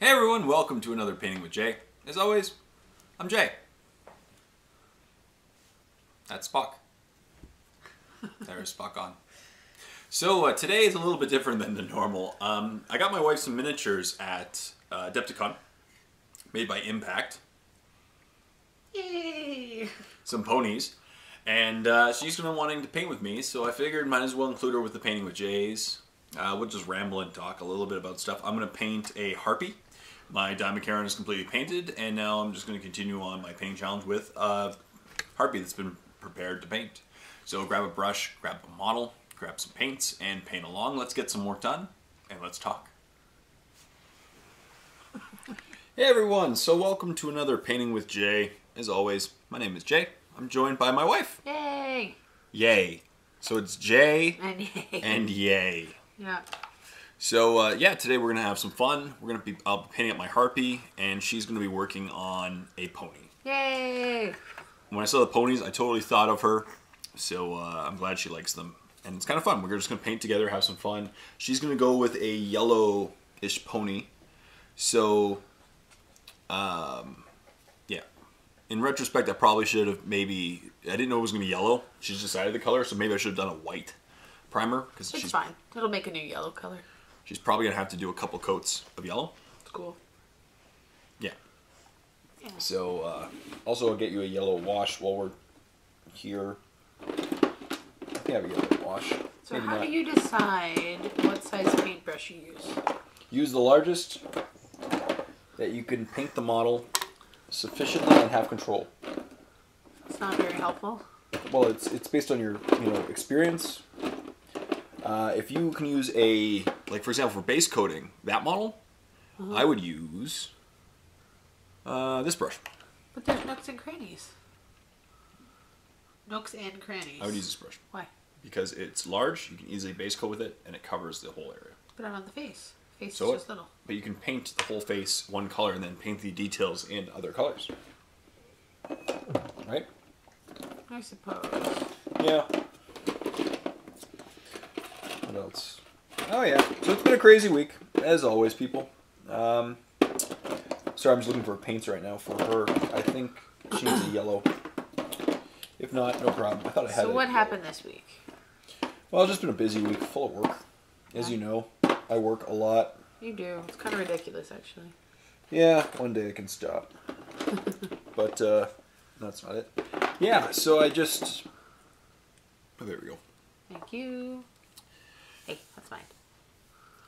Hey everyone, welcome to another Painting with Jay. As always, I'm Jay. That's Spock. There's Spock on. So today is a little bit different than the normal. I got my wife some miniatures at Adeptus made by Impact. Yay! Some ponies. And she's been wanting to paint with me, so I figured might as well include her with the Painting with Jays. We'll just ramble and talk a little bit about stuff. I'm going to paint a harpy. My Diamond Karen is completely painted, and now I'm just going to continue on my painting challenge with a harpy that's been prepared to paint. So grab a brush, grab a model, grab some paints, and paint along. Let's get some work done, and let's talk. Hey everyone, so welcome to another Painting with Jay. As always, my name is Jay. I'm joined by my wife. Yay! Yay. So it's Jay And yay. and yay. Yeah. So yeah, today we're gonna have some fun. I'll be painting up my harpy, and she's gonna be working on a pony. Yay! When I saw the ponies, I totally thought of her. So I'm glad she likes them, and it's kind of fun. We're just gonna paint together, have some fun. She's gonna go with a yellow-ish pony. So yeah. In retrospect, I probably should have I didn't know it was gonna be yellow. She's decided the color, so maybe I should have done a white primer because It's fine. It'll make a new yellow color. She's probably going to have to do a couple coats of yellow. It's cool. Yeah. Yeah. So, also I'll get you a yellow wash while we're here. I have a yellow wash. So Maybe how not. do you decide what size paintbrush you use? Use the largest that you can paint the model sufficiently and have control. It's not very helpful. Well, it's based on your experience. If you can use like for example, for base coating, that model, I would use this brush. But there's nooks and crannies. Nooks and crannies. I would use this brush. Why? Because it's large, you can easily base coat with it, and it covers the whole area. But I'm on the face. Face So is just little. But you can paint the whole face one color and then paint the details in other colors. Right? I suppose. Yeah. What else? Oh yeah. So it's been a crazy week, as always, people. Sorry, I'm just looking for paints right now for her. I think she needs a yellow. If not, no problem. I thought I had it. So what happened this week? Well, it's just been a busy week, full of work. As you know, I work a lot. You do. It's kind of ridiculous, actually. Yeah, one day I can stop. But that's not it. Yeah, so I just... Oh, there we go. Thank you. Hey, that's fine.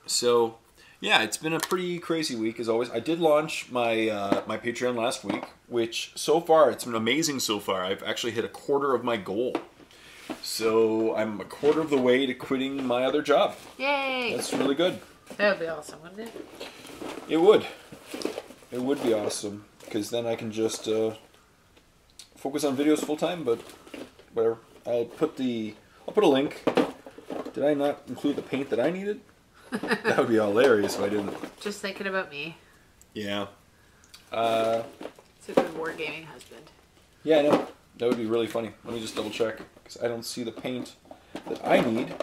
So, yeah, it's been a pretty crazy week, as always. I did launch my my Patreon last week, which so far, it's been amazing so far. I've actually hit a quarter of my goal. So, I'm a quarter of the way to quitting my other job. Yay! That's really good. That would be awesome, wouldn't it? It would. It would be awesome, because then I can just focus on videos full time, but whatever. I'll put a link. Did I not include the paint that I needed? That would be hilarious if I didn't. Just thinking about me. Yeah. It's a good wargaming husband. Yeah, I know. That would be really funny. Let me just double check, because I don't see the paint that I need.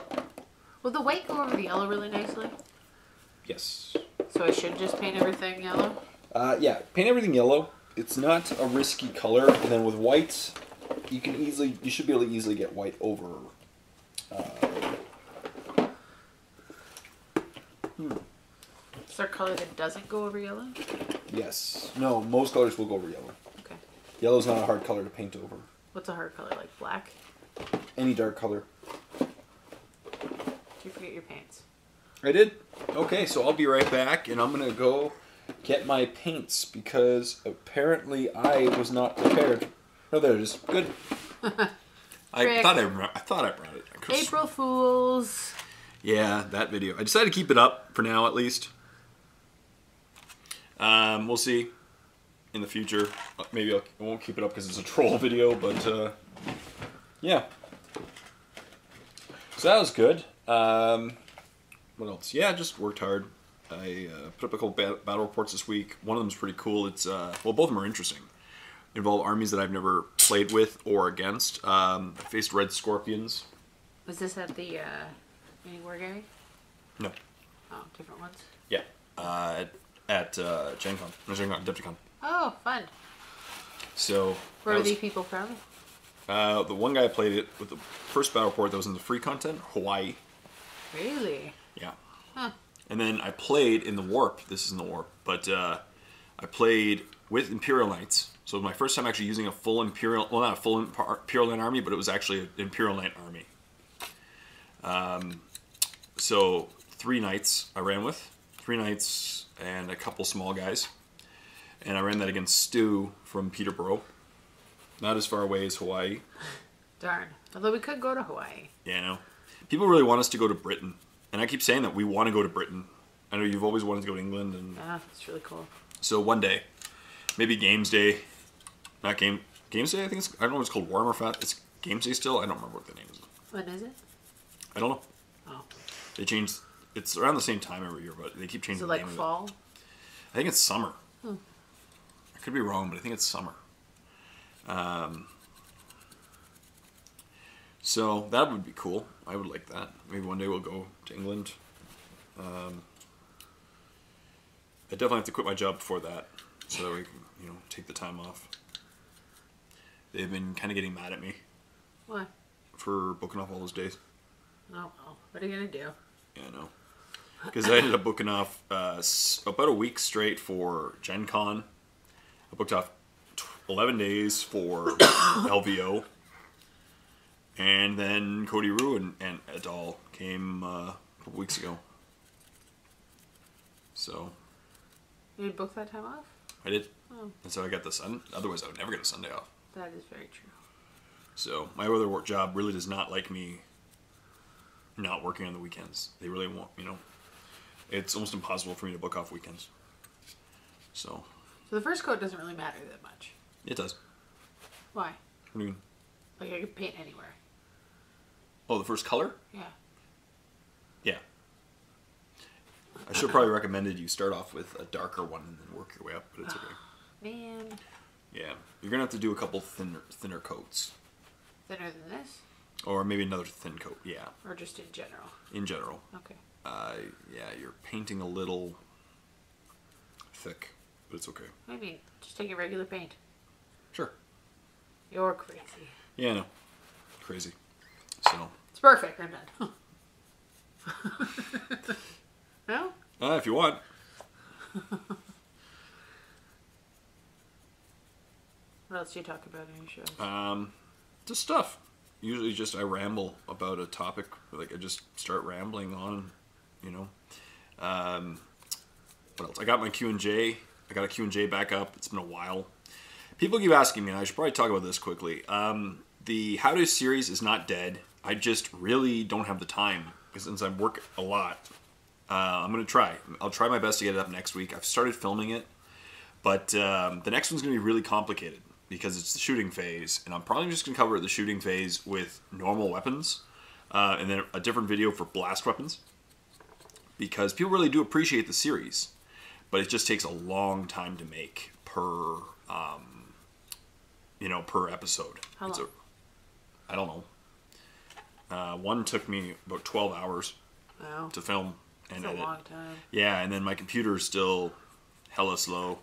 Will the white go over the yellow really nicely? Yes. So I should just paint everything yellow? Yeah, paint everything yellow. It's not a risky color, and then with whites, you should be able to easily get white over. Is there a color that doesn't go over yellow? Yes. No, most colors will go over yellow. Okay. Yellow's not a hard color to paint over. What's a hard color, like black? Any dark color. Did you forget your paints? I did. Okay, so I'll be right back, and I'm gonna go get my paints because apparently I was not prepared. Oh, there it is. Good. I thought I brought it. April Fools. Yeah, that video. I decided to keep it up for now, at least. We'll see in the future. Maybe I won't keep it up because it's a troll video, but yeah. So that was good. What else? Yeah, just worked hard. I put up a couple battle reports this week. One of them's pretty cool. It's well, both of them are interesting. Involve armies that I've never played with or against. I faced Red Scorpions. Was this at the mini wargaming? No. Oh, different ones? Yeah. at Gen Con. Adepticon. Oh, fun. So Where are these people from? The one guy played it with the first battle report that was in the free content, Hawaii. Really? Yeah. Huh. And then I played in the Warp. This is in the Warp, but I played with Imperial Knights. So it was my first time actually using a full Imperial, well, not a full Imperial Knight army, but it was actually an Imperial Knight army. So 3 knights I ran with. 3 knights and a couple small guys. And I ran that against Stu from Peterborough. Not as far away as Hawaii. Darn. Although we could go to Hawaii. Yeah, I know. People really want us to go to Britain. And I keep saying that we want to go to Britain. I know you've always wanted to go to England. And Yeah, it's really cool. so one day, maybe Games Day. Not Games Day, I think it's, I don't know if it's called Warhammer Fat. It's Games Day still? I don't remember what the name is. When is it? I don't know. Oh. They changed, it's around the same time every year, but they keep changing Is it the like name of it. fall? I think it's summer. I could be wrong, but I think it's summer. So that would be cool. I would like that. Maybe one day we'll go to England. I definitely have to quit my job before that, so that we can, you know, take the time off. They've been kind of getting mad at me Why? for booking off all those days. Oh, well. What are you going to do? Yeah, I know. Because I ended up booking off about a week straight for Gen Con. I booked off 11 days for LVO. And then Cody Rue and Adal came a couple weeks ago. So You would book that time off? I did. Oh. And so I got the Sun. Otherwise, I would never get a Sunday off. That is very true. So my other work job really does not like me not working on the weekends. They really want, you know, it's almost impossible for me to book off weekends. So the first coat doesn't really matter that much. it does. Why? What do you mean? Like I could paint anywhere. Oh, the first color? Yeah. Yeah. I should have probably recommended you start off with a darker one and then work your way up, but it's okay. Man. Yeah. You're going to have to do a couple thinner coats. Thinner than this? Or maybe another thin coat, yeah. Or just in general? In general. Okay. Yeah, you're painting a little thick, but it's okay. Maybe just take a regular paint. Sure. You're crazy. Yeah, I know. Crazy. So. It's perfect. I'm done. No? If you want. What else do you talk about in your shows? Just stuff. Usually just I ramble about a topic. Like I just start rambling on, you know. What else? I got my Q&J. I got a Q&J back up. It's been a while. People keep asking me, and I should probably talk about this quickly. The How To series is not dead. I just really don't have the time. Since I work a lot, I'm going to try. I'll try my best to get it up next week. I've started filming it, but the next one's going to be really complicated because it's the shooting phase, and I'm probably just going to cover the shooting phase with normal weapons, and then a different video for blast weapons, because people really do appreciate the series, but it just takes a long time to make per, per episode. How long? I don't know. One took me about 12 hours Wow. to film and That's edit. a long time. Yeah, and then my computer is still hella slow.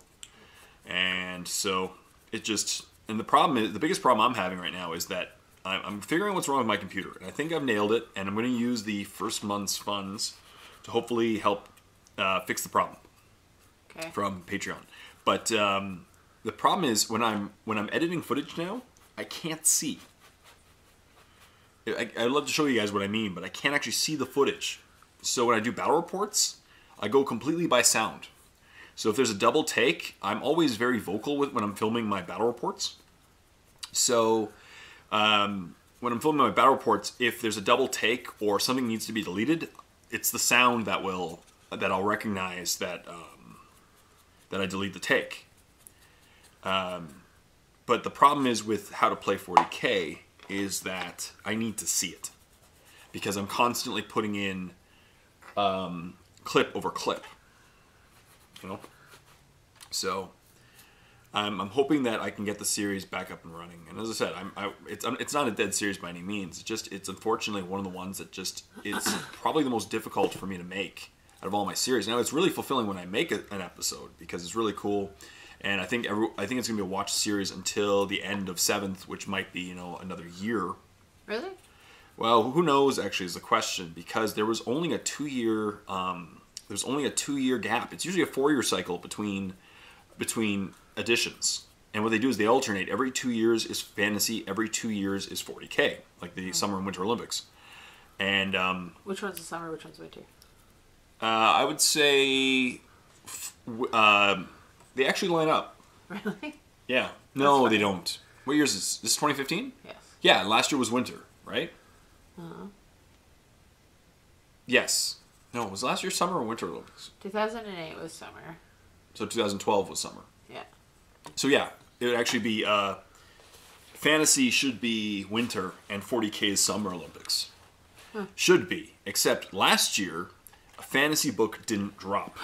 And so it just, and the problem is, the biggest problem I'm having right now is that I'm figuring what's wrong with my computer. And I think I've nailed it, and I'm going to use the first month's funds to hopefully help fix the problem. Okay. From Patreon. But the problem is when I'm editing footage now, I can't see. I'd love to show you guys what I mean, but I can't actually see the footage. So when I do battle reports, I go completely by sound. So if there's a double take, I'm always very vocal when I'm filming my battle reports. So when I'm filming my battle reports, if there's a double take or something needs to be deleted, it's the sound that I'll recognize that that I delete the take. But the problem is with How to Play 40K is that I need to see it because I'm constantly putting in clip over clip, you know. So I'm hoping that I can get the series back up and running. And as I said, it's not a dead series by any means. It's unfortunately one of the ones that just it's probably the most difficult for me to make out of all my series. Now it's really fulfilling when I make an episode because it's really cool, and I think it's gonna be a watch series until the end of 7th, which might be another year. Really? Well, who knows? Actually, is the question, because there was only a 2-year gap. It's usually a 4-year cycle between editions. And what they do is they alternate. Every 2 years is fantasy. Every 2 years is 40K, like the Summer and Winter Olympics. And which one's the summer? Which one's winter? I would say they actually line up. Really? Yeah. No, they don't. What year is this? This is 2015? Yes. Yeah, last year was winter, right? Yes. No, was last year summer or winter Olympics? 2008 was summer. So 2012 was summer. Yeah. So yeah, it would actually be fantasy should be winter and 40K is summer Olympics. Should be, except last year a fantasy book didn't drop.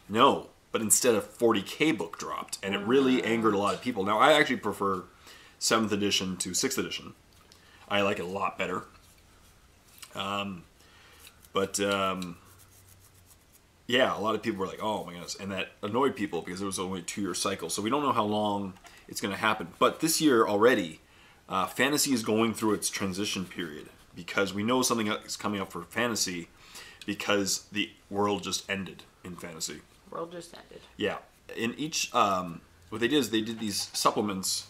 No, but instead a 40K book dropped, and it really angered a lot of people. Now I actually prefer 7th edition to 6th edition. I like it a lot better. Yeah, a lot of people were like, oh my goodness, and that annoyed people because it was only a 2-year cycle. So we don't know how long it's going to happen. But this year already, fantasy is going through its transition period because we know something is coming up for fantasy because the world just ended in fantasy. World just ended. Yeah. In each, what they did is they did these supplements,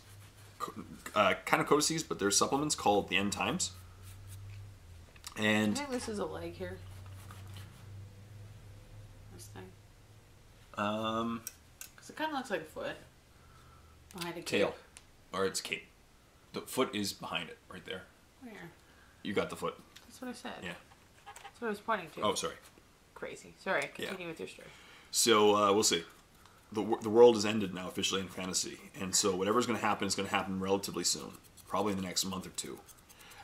kind of codices, but they're supplements called the End Times. And I think this is a leg here. This thing. Because it kind of looks like a foot behind a tail, cape. or it's cape. The foot is behind it, right there. Where? You got the foot. That's what I said. Yeah. That's what I was pointing to. Oh, sorry. Crazy. Sorry. Continue with your story. So we'll see. The world has ended now officially in fantasy, and so whatever's going to happen is going to happen relatively soon, probably in the next month or two.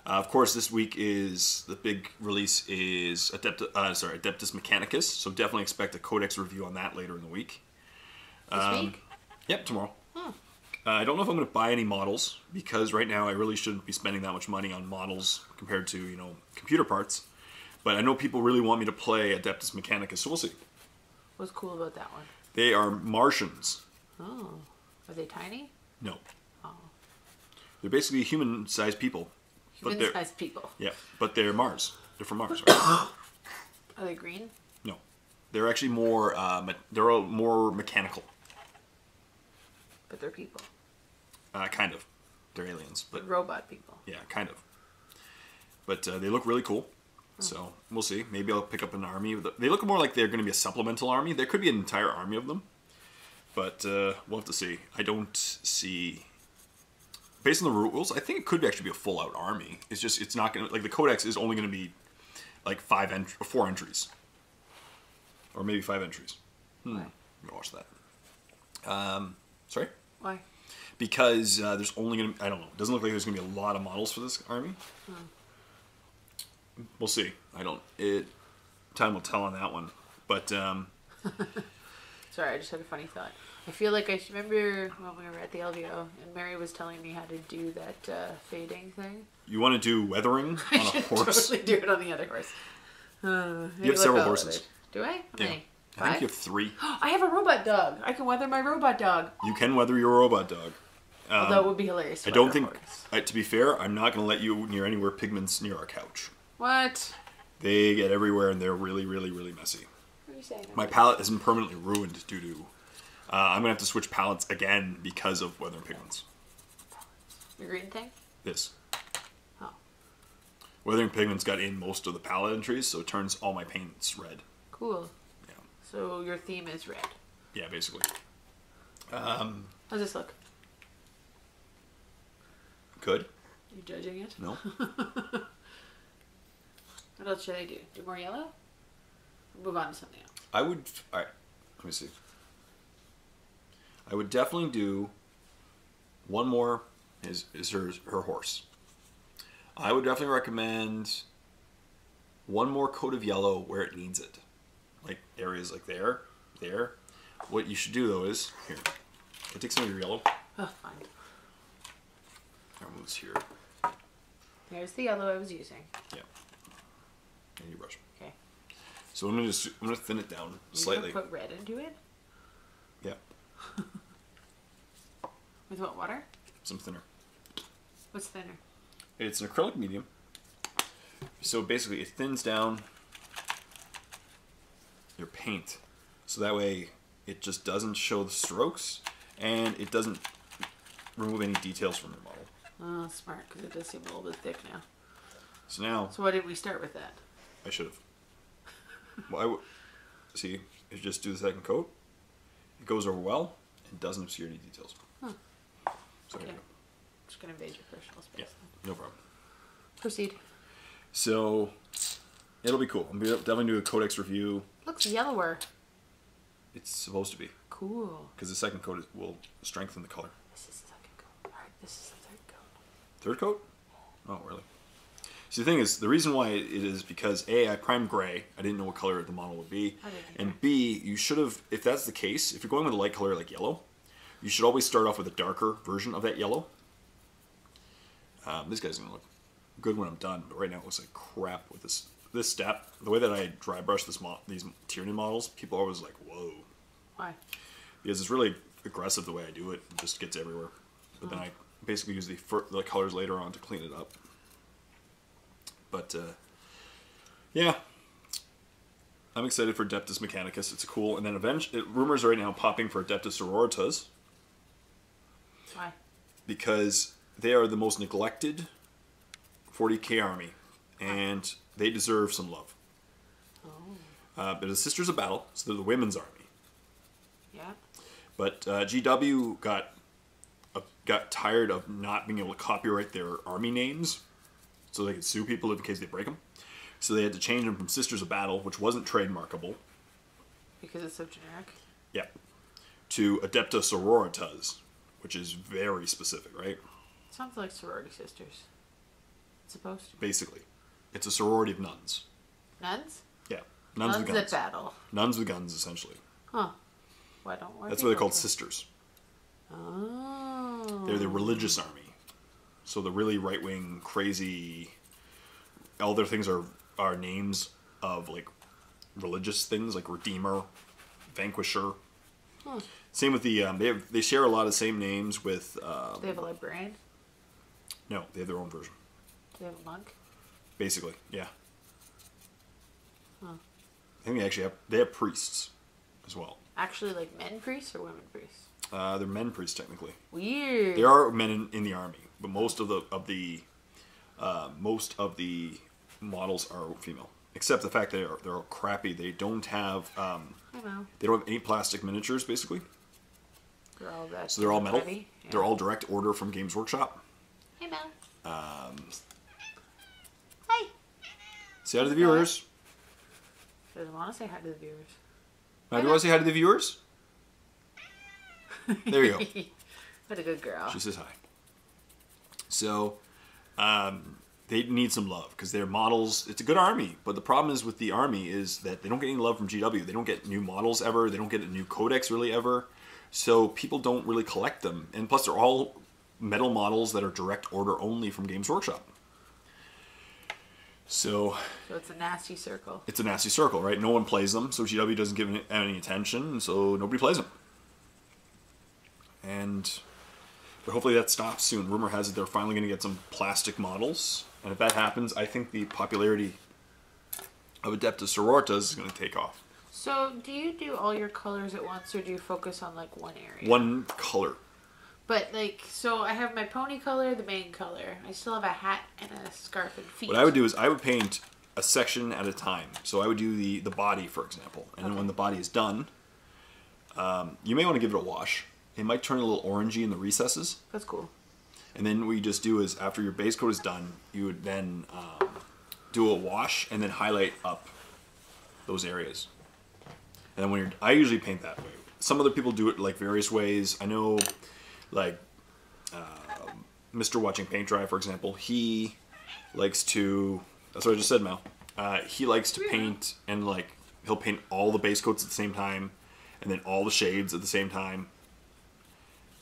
Of course, this week is the big release is Adeptus Mechanicus, so definitely expect a codex review on that later in the week. This week? Yep, tomorrow. I don't know if I'm going to buy any models because right now I really shouldn't be spending that much money on models compared to computer parts. But I know people really want me to play Adeptus Mechanicus, so we'll see. What's cool about that one? They are Martians. Oh, are they tiny? No. Oh. They're basically human-sized people. Human-sized people. Yeah, but they're Mars. They're from Mars. Right? Are they green? No, they're actually more. They're more mechanical. But they're people. Kind of. They're aliens, but robot people. Yeah, kind of. But they look really cool. So we'll see. Maybe I'll pick up an army. They look more like they're going to be a supplemental army. There could be an entire army of them, but we'll have to see. I don't see. Based on the rules, I think it could actually be a full-out army. It's just it's not going to the codex is only going to be like 4 entries, or maybe 5 entries. Why? Let me watch that. Sorry. Why? Because there's only going to I don't know. It doesn't look like there's going to be a lot of models for this army. We'll see. Time will tell on that one. But sorry, I just had a funny thought. I feel like I remember when we were at the LVO and Mary was telling me how to do that fading thing. You want to do weathering on a horse? Totally do it on the other horse. You have several horses. Do I? How many? I think you have 3. I have a robot dog. I can weather my robot dog. You can weather your robot dog. Although it would be hilarious. I don't think. To be fair, I'm not going to let you near anywhere pigments near our couch. What? They get everywhere and they're really, really, really messy. What are you saying? My palette has been permanently ruined due to. I'm going to have to switch palettes again because of weathering pigments. The green thing? This. Oh. Weathering pigments got in most of the palette entries, so it turns all my paints red. Cool. Yeah. So your theme is red. Yeah, basically. How's this look? Good. You judging it? No. What else should I do? Do more yellow? Or move on to something else. I would. All right. Let me see. I would definitely do one more. Is her horse? I would definitely recommend one more coat of yellow where it needs it, like areas like there. What you should do though is here. I'll take some of your yellow. Oh, fine. I'll move this here. There's the yellow I was using. Yeah. And your brush. Okay. So I'm gonna thin it down slightly. You gonna put red into it? Yeah. With what, water? Some thinner. What's thinner? It's an acrylic medium. So basically it thins down your paint. So that way it just doesn't show the strokes and it doesn't remove any details from your model. Oh, smart, because it does seem a little bit thick now. So now... So why didn't we start with that? I should have. Well, see, if you just do the second coat, it goes over well and doesn't obscure any details. Huh. So Okay. there you go. Just going to invade your personal space. Yeah, no problem. Proceed. So, it'll be cool. I'm definitely do a codex review. Looks yellower. It's supposed to be. Cool. Because the second coat will strengthen the color. This is the second coat. Alright, this is the third coat. Third coat? Oh, really? See, the thing is, the reason why it is because A, I primed gray. I didn't know what color the model would be. And B, you should have, if that's the case, if you're going with a light color like yellow, you should always start off with a darker version of that yellow. This guy's going to look good when I'm done, but right now it looks like crap with this step. The way that I dry brush these Tyranid models, people are always like, whoa. Why? Because it's really aggressive the way I do it. It just gets everywhere. But then I basically use the colors later on to clean it up. But, yeah. I'm excited for Adeptus Mechanicus. It's cool. And then eventually, rumors are right now popping for Adeptus Sororitas. Why? Because they are the most neglected 40k army. And they deserve some love. Oh. But the Sisters of Battle, so they're the women's army. Yeah. But GW got tired of not being able to copyright their army names. So they could sue people in case they break them. So they had to change them from Sisters of Battle, which wasn't trademarkable. Because it's so generic? Yeah. To Adeptus Sororitas, which is very specific, right? Sounds like sorority sisters. It's supposed to be. Basically. It's a sorority of nuns. Nuns? Yeah. Nuns with guns. At battle. Nuns with guns, essentially. Huh. Why don't That's why they're called sisters. Oh. They're the religious army. So the really right-wing, crazy... All their things are names of, like, religious things, like Redeemer, Vanquisher. Huh. Same with the... they share a lot of the same names with... They have a librarian? No, they have their own version. They have a monk? Basically, yeah. Huh. I think they have priests as well. Actually, like men priests or women priests? They're men priests, technically. Weird. There are men in the army, but most of the models are female, except the fact that they're all crappy. They don't have they don't have any plastic miniatures, basically. They're all that. So they're all metal. Yeah. They're all direct order from Games Workshop. Hey, Mel. Hi. Say hi to the viewers. Doesn't want to say hi to the viewers. Do you want to say hi to the viewers? There you go. What a good girl. She says hi. So, they need some love because their models, it's a good army, but the problem is with the army is that they don't get any love from GW. They don't get new models ever. They don't get a new codex really ever. So people don't really collect them. And plus they're all metal models that are direct order only from Games Workshop. So it's a nasty circle. It's a nasty circle, right? No one plays them, so GW doesn't give any attention, so nobody plays them. But hopefully that stops soon. Rumor has it they're finally going to get some plastic models. And if that happens, I think the popularity of Adeptus Sororitas is going to take off. So, do you do all your colors at once, or do you focus on, like, one area? One color. But, like, so I have my pony color, the main color. I still have a hat and a scarf and feet. What I would do is I would paint a section at a time. So I would do the body, for example. And then when the body is done, you may want to give it a wash. It might turn a little orangey in the recesses. That's cool. And then what you just do is, after your base coat is done, you would then do a wash and then highlight up those areas. And then I usually paint that way. Some other people do it like various ways. I know, like, Mr. Watching Paint Dry, for example, he likes to, that's what I just said, Mel. He likes to paint, and like, he'll paint all the base coats at the same time, and then all the shades at the same time.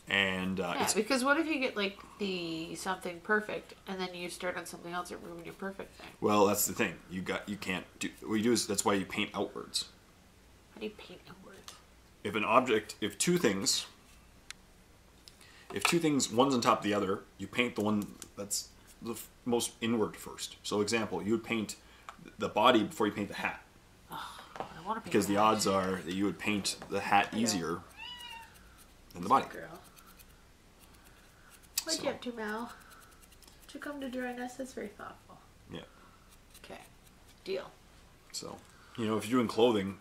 And yeah, because what if you get like the something perfect and then you start on something else and ruin your perfect thing? Well, that's the thing. You can't do. What you do is that's why you paint outwards. How do you paint outwards? If two things, one's on top of the other, you paint the one that's the most inward first. So, example, you would paint the body before you paint the hat. Oh, I want to paint because the odds are that you would paint the hat easier than the body. Girl. What'd you up to, Mal? Did you come to join us? That's very thoughtful. Yeah. Okay. Deal. So, if you're doing clothing,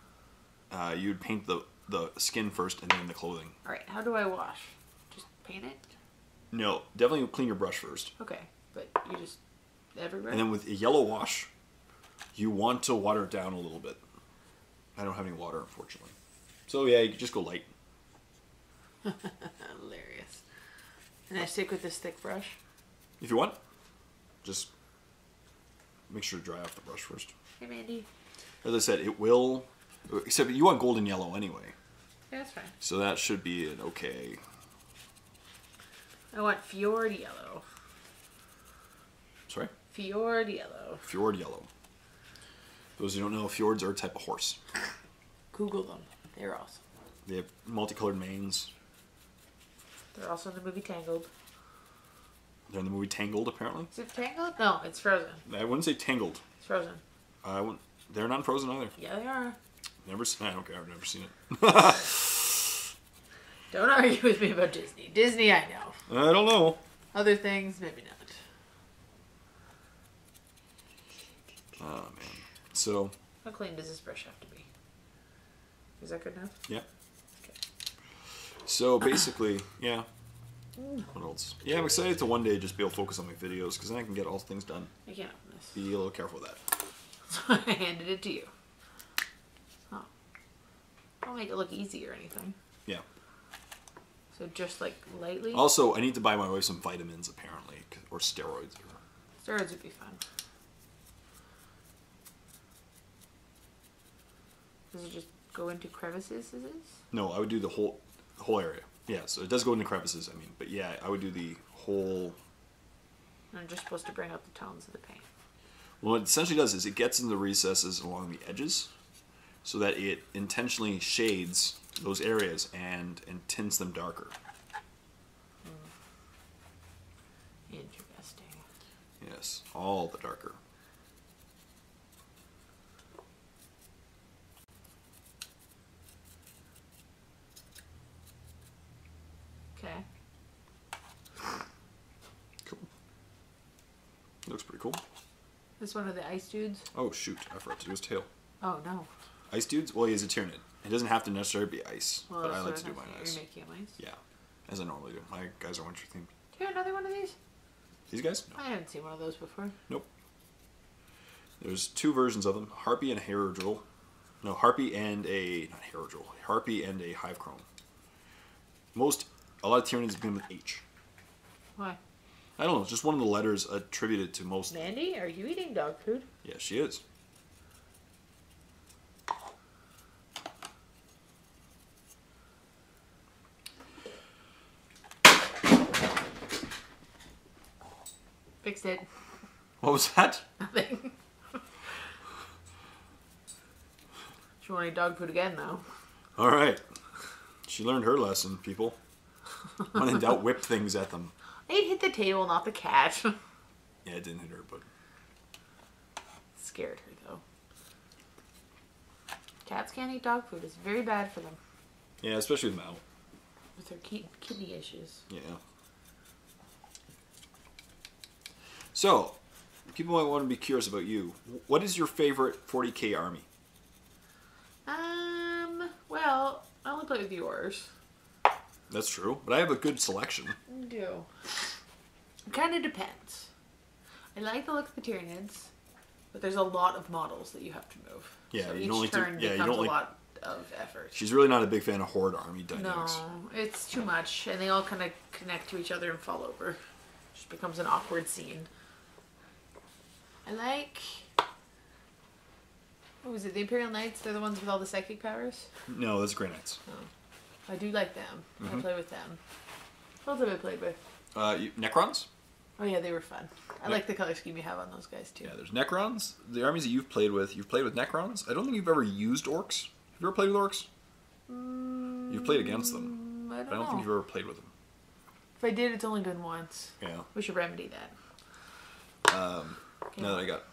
you'd paint the skin first and then the clothing. All right. How do I wash? Just paint it? No, definitely clean your brush first. Okay, but you just everywhere. And then with a yellow wash, you want to water it down a little bit. I don't have any water, unfortunately. So yeah, you can just go light. Hilarious. And I stick with this thick brush? If you want, just make sure to dry off the brush first. Hey, Mandy. As I said, it will, except you want golden yellow anyway. Yeah, that's fine. So that should be an okay. I want fjord yellow. Sorry? Fjord yellow. Fjord yellow. Those who don't know, fjords are a type of horse. Google them. They're awesome. They have multicolored manes. They're also in the movie Tangled. They're in the movie Tangled, apparently. Is it Tangled? No, it's Frozen. I wouldn't say Tangled. It's Frozen. They're not Frozen either. Yeah, they are. I don't care. I've never seen it. Don't argue with me about Disney. Disney, I know. I don't know. Other things, maybe not. Oh, man. So. How clean does this brush have to be? Is that good enough? Yeah. Okay. So basically, yeah. What else? Yeah, I'm excited to one day just be able to focus on my videos because then I can get all things done. I can't open this. Be a little careful with that. So I handed it to you. Oh. I'll make it look easy or anything. Yeah. So just like lightly? Also, I need to buy my wife some vitamins apparently, or steroids. Steroids would be fun. Does it just go into crevices? Is it? No, I would do the whole area. Yeah, so it does go into crevices. I mean, but yeah, I would do the whole. And I'm just supposed to bring out the tones of the paint. Well, what it essentially does is it gets in the recesses along the edges, so that it intentionally shades those areas and tints them darker. Interesting. Yes, all the darker. Okay. Cool. Looks pretty cool. This one of the ice dudes? Oh shoot, I forgot to do his tail. Oh no. Ice dudes? Well, he is a Tyranid. It doesn't have to necessarily be ice, Well, but I that's like what to do thought. mine ice. You're making them ice? Yeah, as I normally do. My guys are winter themed. Do you have another one of these? These guys? No. I haven't seen one of those before. Nope. There's two versions of them: Harpy and a Haerodril. No, Harpy and a not Haerodril. Harpy and a Hive Chrome. A lot of Tyranids begin with H. Why? I don't know. It's just one of the letters attributed to most. Mandy, are you eating dog food? Yeah, she is. Fixed it. What was that? Nothing. She won't eat dog food again, though. All right. She learned her lesson, people. When in doubt, whip things at them. It hit the table, not the cat. Yeah, it didn't hit her, but... Scared her, though. Cats can't eat dog food. It's very bad for them. Yeah, especially with Mao. With their kidney issues. Yeah. So, people might want to be curious about you. What is your favorite 40k army? Well, I only play with yours. That's true, but I have a good selection. You do. It kind of depends. I like the look of the Tyranids, but there's a lot of models that you have to move. Yeah, so you each don't like to. turn Yeah, you becomes don't a like. lot of effort. She's really not a big fan of horde army dynamics. No, it's too much, and they all kind of connect to each other and fall over. It just becomes an awkward scene. I like... What was it? The Imperial Knights? They're the ones with all the psychic powers? No, that's Grey Knights. Oh. I do like them. I play with them. What else have I played with? Necrons. Oh yeah, they were fun. I like the color scheme you have on those guys too. Yeah, there's Necrons. The armies that you've played with Necrons. I don't think you've ever used orcs. Have you ever played with orcs? You've played against them. I But I don't think you've ever played with them. If I did, it's only been once. Yeah. We should remedy that. Now that I got...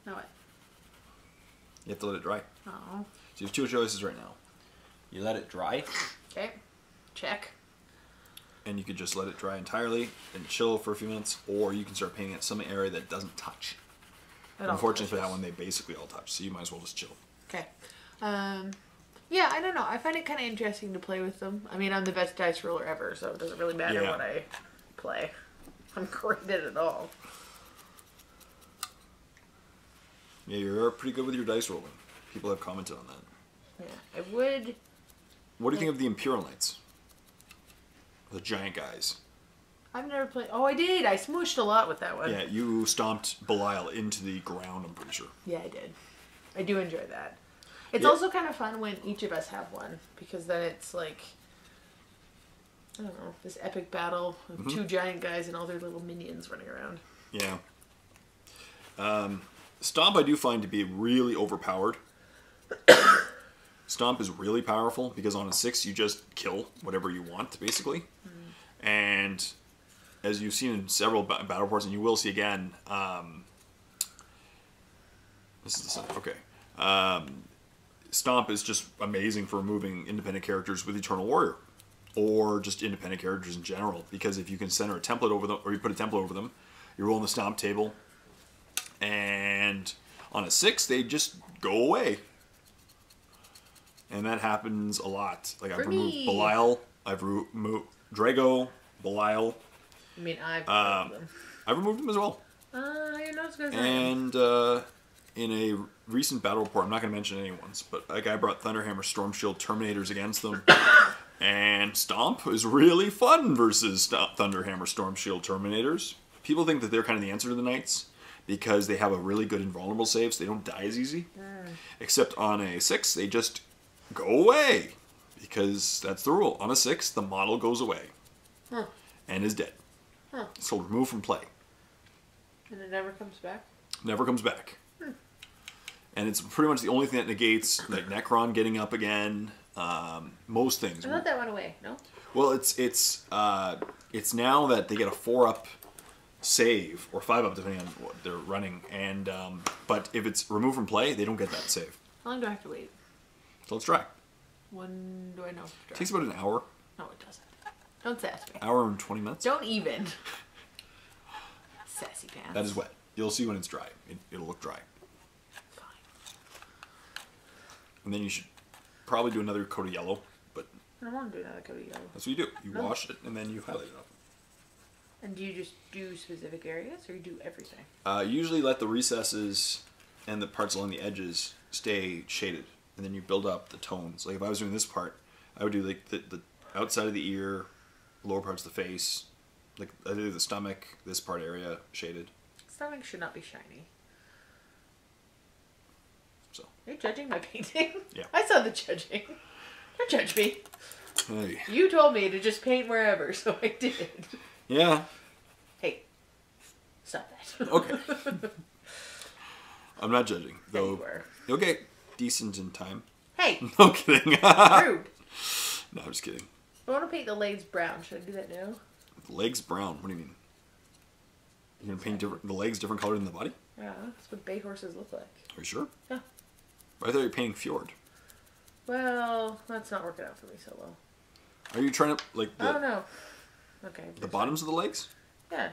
Now what? You have to let it dry. Oh. So you have two choices right now. You let it dry. Okay. Check. And you could just let it dry entirely and chill for a few minutes, or you can start painting at some area that doesn't touch. Unfortunately for that one, they basically all touch, so you might as well just chill. Okay. Yeah, I don't know. I find it kind of interesting to play with them. I mean, I'm the best dice roller ever, so it doesn't really matter what I play. I'm great at it all. Yeah, you're pretty good with your dice rolling. People have commented on that. Yeah, I would... What do you think of the Imperial Knights? The giant guys. I've never played... Oh, I did! I smooshed a lot with that one. Yeah, you stomped Belial into the ground, I'm pretty sure. Yeah, I did. I do enjoy that. It's also kind of fun when each of us have one, because then it's like, I don't know, this epic battle of two giant guys and all their little minions running around. Yeah. Stomp I do find to be really overpowered. Stomp is really powerful because on a 6 you just kill whatever you want, basically. And as you've seen in several battle reports, and you will see again, this is the sun. Okay. Stomp is just amazing for removing independent characters with Eternal Warrior, or just independent characters in general, because if you can center a template over them, or you put a template over them, you roll in the Stomp table, and on a 6 they just go away. And that happens a lot. Like, I've removed Belial, I've removed Drago, Belial. I mean, I've removed them. I've removed them as well. You're not as good as And in a recent battle report, I'm not going to mention anyone's, but a guy brought Thunderhammer Storm Shield Terminators against them. And Stomp is really fun versus Thunderhammer Storm Shield Terminators. People think that they're kind of the answer to the Knights because they have a really good invulnerable save, so they don't die as easy. Except on a 6, they just go away. Because that's the rule. On a 6, the model goes away. And is dead. So removed from play. And it never comes back? Never comes back. And it's pretty much the only thing that negates like Necron getting up again. Most things. I thought that went away. No. Well, it's now that they get a 4-up save or 5-up depending on what they're running. And but if it's removed from play, they don't get that save. How long do I have to wait? So let's try. When do I know? It takes about an hour. No, it doesn't. Don't sass me. Hour and 20 minutes. Don't even. Sassy pants. That is wet. You'll see when it's dry. It'll look dry. Fine. And then you should probably do another coat of yellow, but I don't want to do another coat of yellow. that's what you do. You wash it and then you highlight it up. And do you just do specific areas, or you do everything? Usually let the recesses and the parts along the edges stay shaded, and then you build up the tones. Like if I was doing this part, I would do like the outside of the ear, lower parts of the face, like I do the stomach, this part area shaded. Stomach should not be shiny. So. Are you judging my painting? Yeah. I saw the judging. Don't judge me. Hey. You told me to just paint wherever, so I did. Yeah. Hey, stop that. Okay. I'm not judging, though. Yeah, you were. You'll get decent in time. Hey. No kidding. Rude. No, I'm just kidding. I want to paint the legs brown. Should I do that now? The legs brown. What do you mean? You're gonna paint the legs different color than the body? Yeah, that's what bay horses look like. Are you sure? Yeah. I thought you were painting Fjord. Well, that's not working out for me so well. Are you trying to like I don't know. Okay. the bottoms of the legs? Yeah.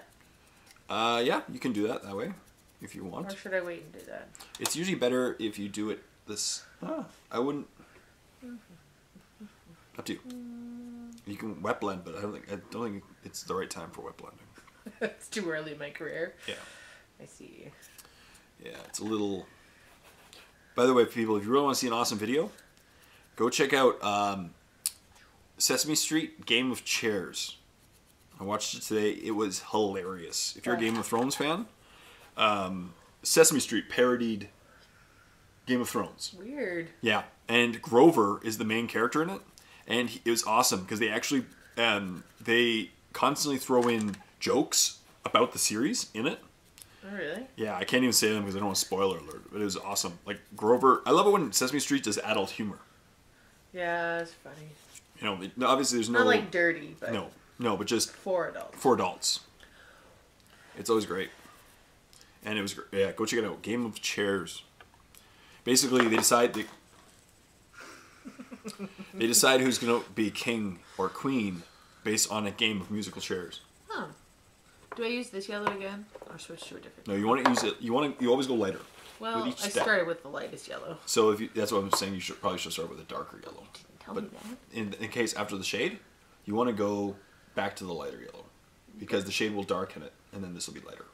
Yeah, you can do that way if you want. Or should I wait and do that? It's usually better if you do it this. I wouldn't. Up to you. You can wet blend, but I don't think it's the right time for wet blending. It's too early in my career. Yeah. I see. Yeah, it's a little. By the way, people, if you really want to see an awesome video, go check out Sesame Street Game of Chairs. I watched it today. It was hilarious. If you're a Game of Thrones fan, Sesame Street parodied Game of Thrones. Weird. Yeah, and Grover is the main character in it, and it was awesome because they actually they constantly throw in jokes about the series in it. Oh, really? Yeah, I can't even say them because I don't want a spoiler alert, but it was awesome. Like Grover, I love it when Sesame Street does adult humor. Yeah, it's funny. You know, obviously there's no... Not like dirty, but... No, but just... For adults. For adults. It's always great. And it was great. Yeah, go check it out. Game of Chairs. Basically, they decide... They decide who's going to be king or queen based on a game of musical chairs. Huh. Do I use this yellow again? Or switch to a different? No, you want to use it... You always go lighter. Well, I started with the lightest yellow. So that's what I'm saying. You probably should start with a darker yellow. Tell me that. In case after the shade, you want to go back to the lighter yellow because the shade will darken it, and then this will be lighter.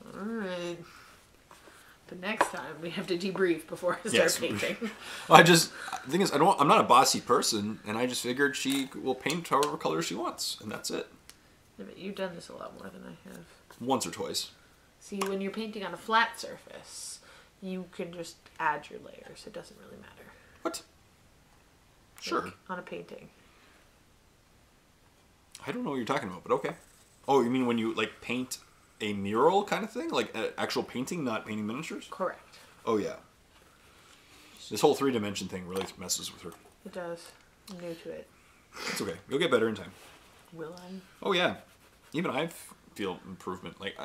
All right. But next time we have to debrief before I start painting. The thing is, I'm not a bossy person, and I just figured she will paint however color she wants, and that's it. Yeah, but you've done this a lot more than I have. Once or twice. See, when you're painting on a flat surface, you can just add your layers. It doesn't really matter. What? Sure. Like on a painting. I don't know what you're talking about, but okay. Oh, you mean when you like paint a mural kind of thing? Like actual painting, not painting miniatures? Correct. Oh, yeah. This whole 3-dimension thing really messes with her. It does. I'm new to it. It's okay. You'll get better in time. Will I? Oh, yeah. Even I feel improvement. Like,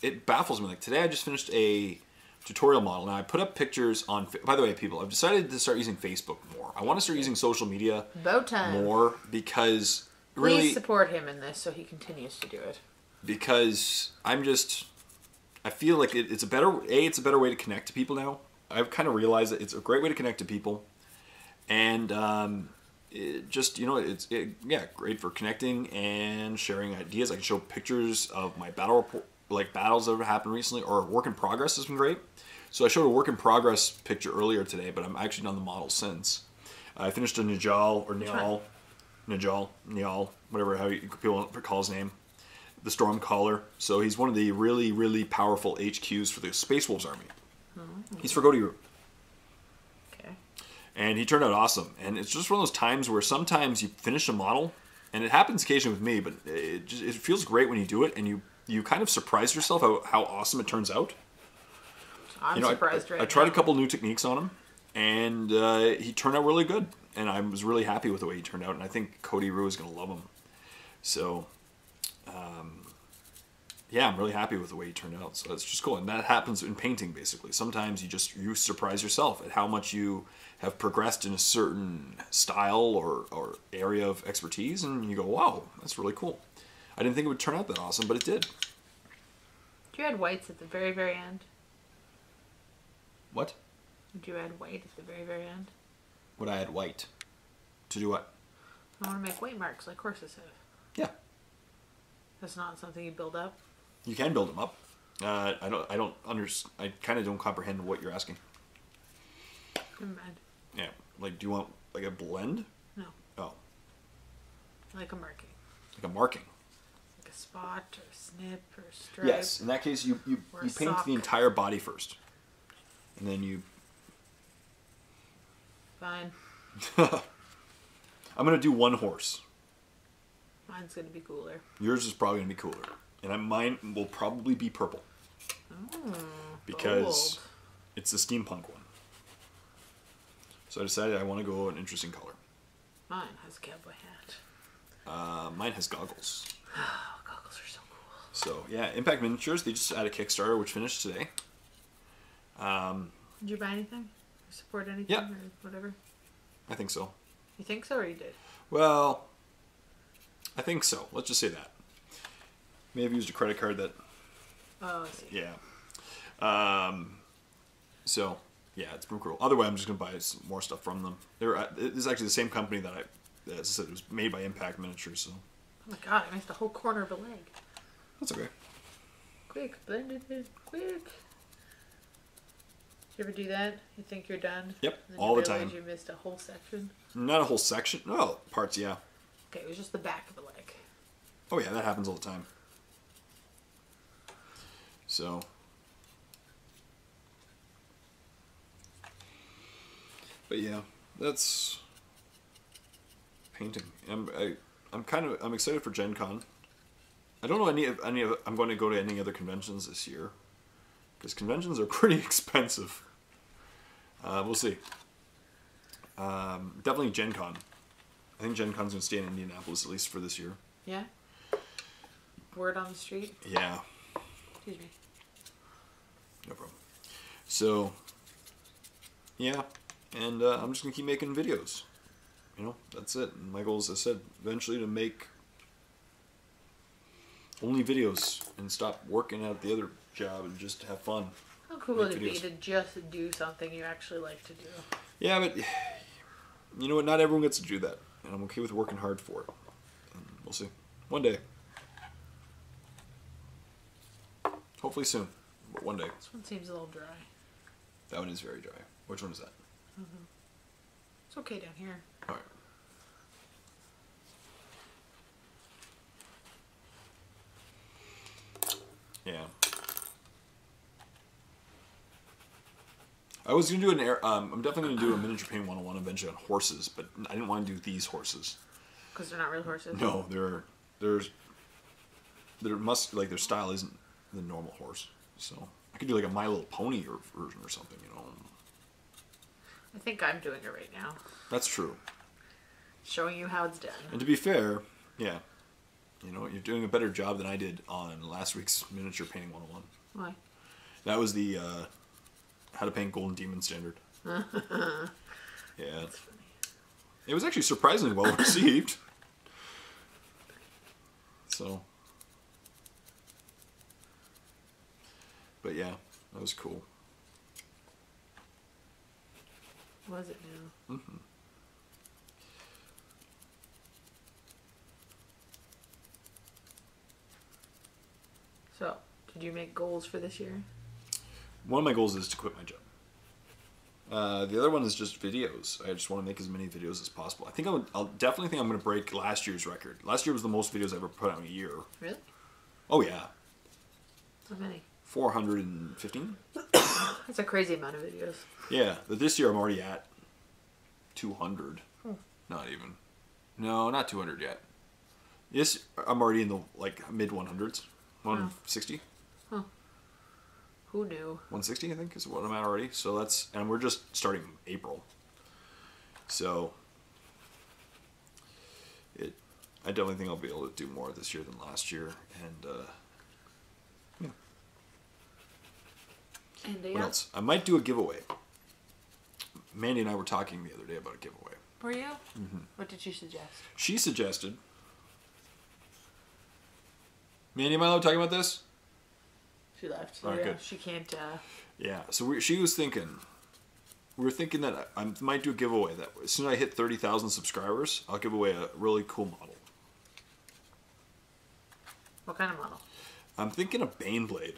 it baffles me. Like, today I just finished a tutorial model. Now, I put up pictures on... By the way, people, I've decided to start using Facebook more. I want to start using social media About time. more because... Really, please support him in this so he continues to do it. Because I'm just... I feel like it's a better... it's a better way to connect to people now. I've kind of realized that it's a great way to connect to people. And it just, it's great for connecting and sharing ideas. I can show pictures of my battle report, like battles that have happened recently, or work in progress has been great. So I showed a work in progress picture earlier today, but I'm actually done the model since. I finished a Najal, or Nial, whatever how people call his name, the Stormcaller. So he's one of the really, really powerful HQs for the Space Wolves army. Mm-hmm. He's for Godiru. Okay. And he turned out awesome. And it's just one of those times where sometimes you finish a model, and it happens occasionally with me, but it feels great when you do it, and you kind of surprise yourself how awesome it turns out. I'm surprised right now. I tried a couple new techniques on him, and he turned out really good. And I was really happy with the way he turned out, and I think Cody Rue is going to love him. So, yeah, I'm really happy with the way he turned out. So it's just cool. And that happens in painting, basically. Sometimes you surprise yourself at how much you have progressed in a certain style or area of expertise, and you go, wow, that's really cool. I didn't think it would turn out that awesome, but it did. Did you add whites at the very, very end? What? Did you add white at the very, very end? Would I add white? To do what? I want to make white marks like horses have. Yeah. That's not something you build up? You can build them up. I kind of don't comprehend what you're asking. Never mind. Yeah. Like, do you want, like, a blend? No. Oh. Like a marking. Like a marking? Like a spot, or a snip, or a stripe. Yes. In that case, you paint the entire body first. And then you... Fine. I'm going to do one horse. Mine's going to be cooler. Yours is probably going to be cooler. And mine will probably be purple. Oh, because bold. it's the steampunk one. So I decided I want to go an interesting color. Mine has a cowboy hat. Mine has goggles. Oh, goggles are so cool. So, yeah, Impact Miniatures, they just had a Kickstarter, which finished today. Did you buy anything? Or support anything? Yeah. Or whatever? I think so. You think so, or you did? Well, I think so. Let's just say that. May have used a credit card that... Oh, I see. Yeah. So, yeah, it's been cool. Otherwise, I'm just going to buy some more stuff from them. This is actually the same company that as I said, it was made by Impact Miniatures, so... Oh my god, I missed a whole corner of a leg. That's okay. Quick, blend it in, quick. Did you ever do that? You think you're done? Yep, and then all the you realize time. You missed a whole section? Not a whole section. Oh, parts, yeah. Okay, it was just the back of the leg. Oh, yeah, that happens all the time. So... But yeah, that's... painting. I'm excited for Gen Con. I don't know I'm going to go to any other conventions this year because conventions are pretty expensive. We'll see. Definitely Gen Con. I think Gen Con's going to stay in Indianapolis at least for this year. Yeah. Word on the street. Yeah. Excuse me. No problem. So, yeah, and I'm just going to keep making videos. You know, that's it. And my goal, as I said, eventually to make only videos and stop working at the other job and just have fun. How cool would it be to just do something you actually like to do? Yeah, but you know what? Not everyone gets to do that. And I'm okay with working hard for it. And we'll see. One day. Hopefully soon. But one day. This one seems a little dry. That one is very dry. Which one is that? Mm-hmm. It's okay down here. All right. Yeah. I was going to do I'm definitely going to do a miniature paint 101 eventually on horses, but I didn't want to do these horses. Because they're not real horses? No, their style isn't the normal horse. So I could do like a My Little Pony version or something, you know. I think I'm doing it right now. That's true. Showing you how it's done. And to be fair, yeah, you know, you're doing a better job than I did on last week's miniature painting 101. Why? That was the how to paint Golden Demon standard. Yeah. That's funny. It was actually surprisingly well received. So. But yeah, that was cool. Was it now? Mm-hmm. So, did you make goals for this year? One of my goals is to quit my job. The other one is just videos. I just want to make as many videos as possible. I'll definitely think I'm going to break last year's record. Last year was the most videos I ever put out in a year. Really? Oh yeah. How many? 415. That's a crazy amount of videos. Yeah, but this year I'm already at 200. Not even. No, not 200 yet. Yes, I'm already in the mid 100s. 160. Huh. Who knew? 160, I think, is what I'm at already. So and we're just starting April. So I definitely think I'll be able to do more this year than last year. And yeah. And What else? I might do a giveaway. Mandy and I were talking the other day about a giveaway. Were you? Mm-hmm. What did you suggest? She suggested. Mandy, am I allowed to talk about this? She left. All right, good. She can't. Yeah, so she was thinking. We were thinking that I might do a giveaway that as soon as I hit 30,000 subscribers, I'll give away a really cool model. What kind of model? I'm thinking a Baneblade.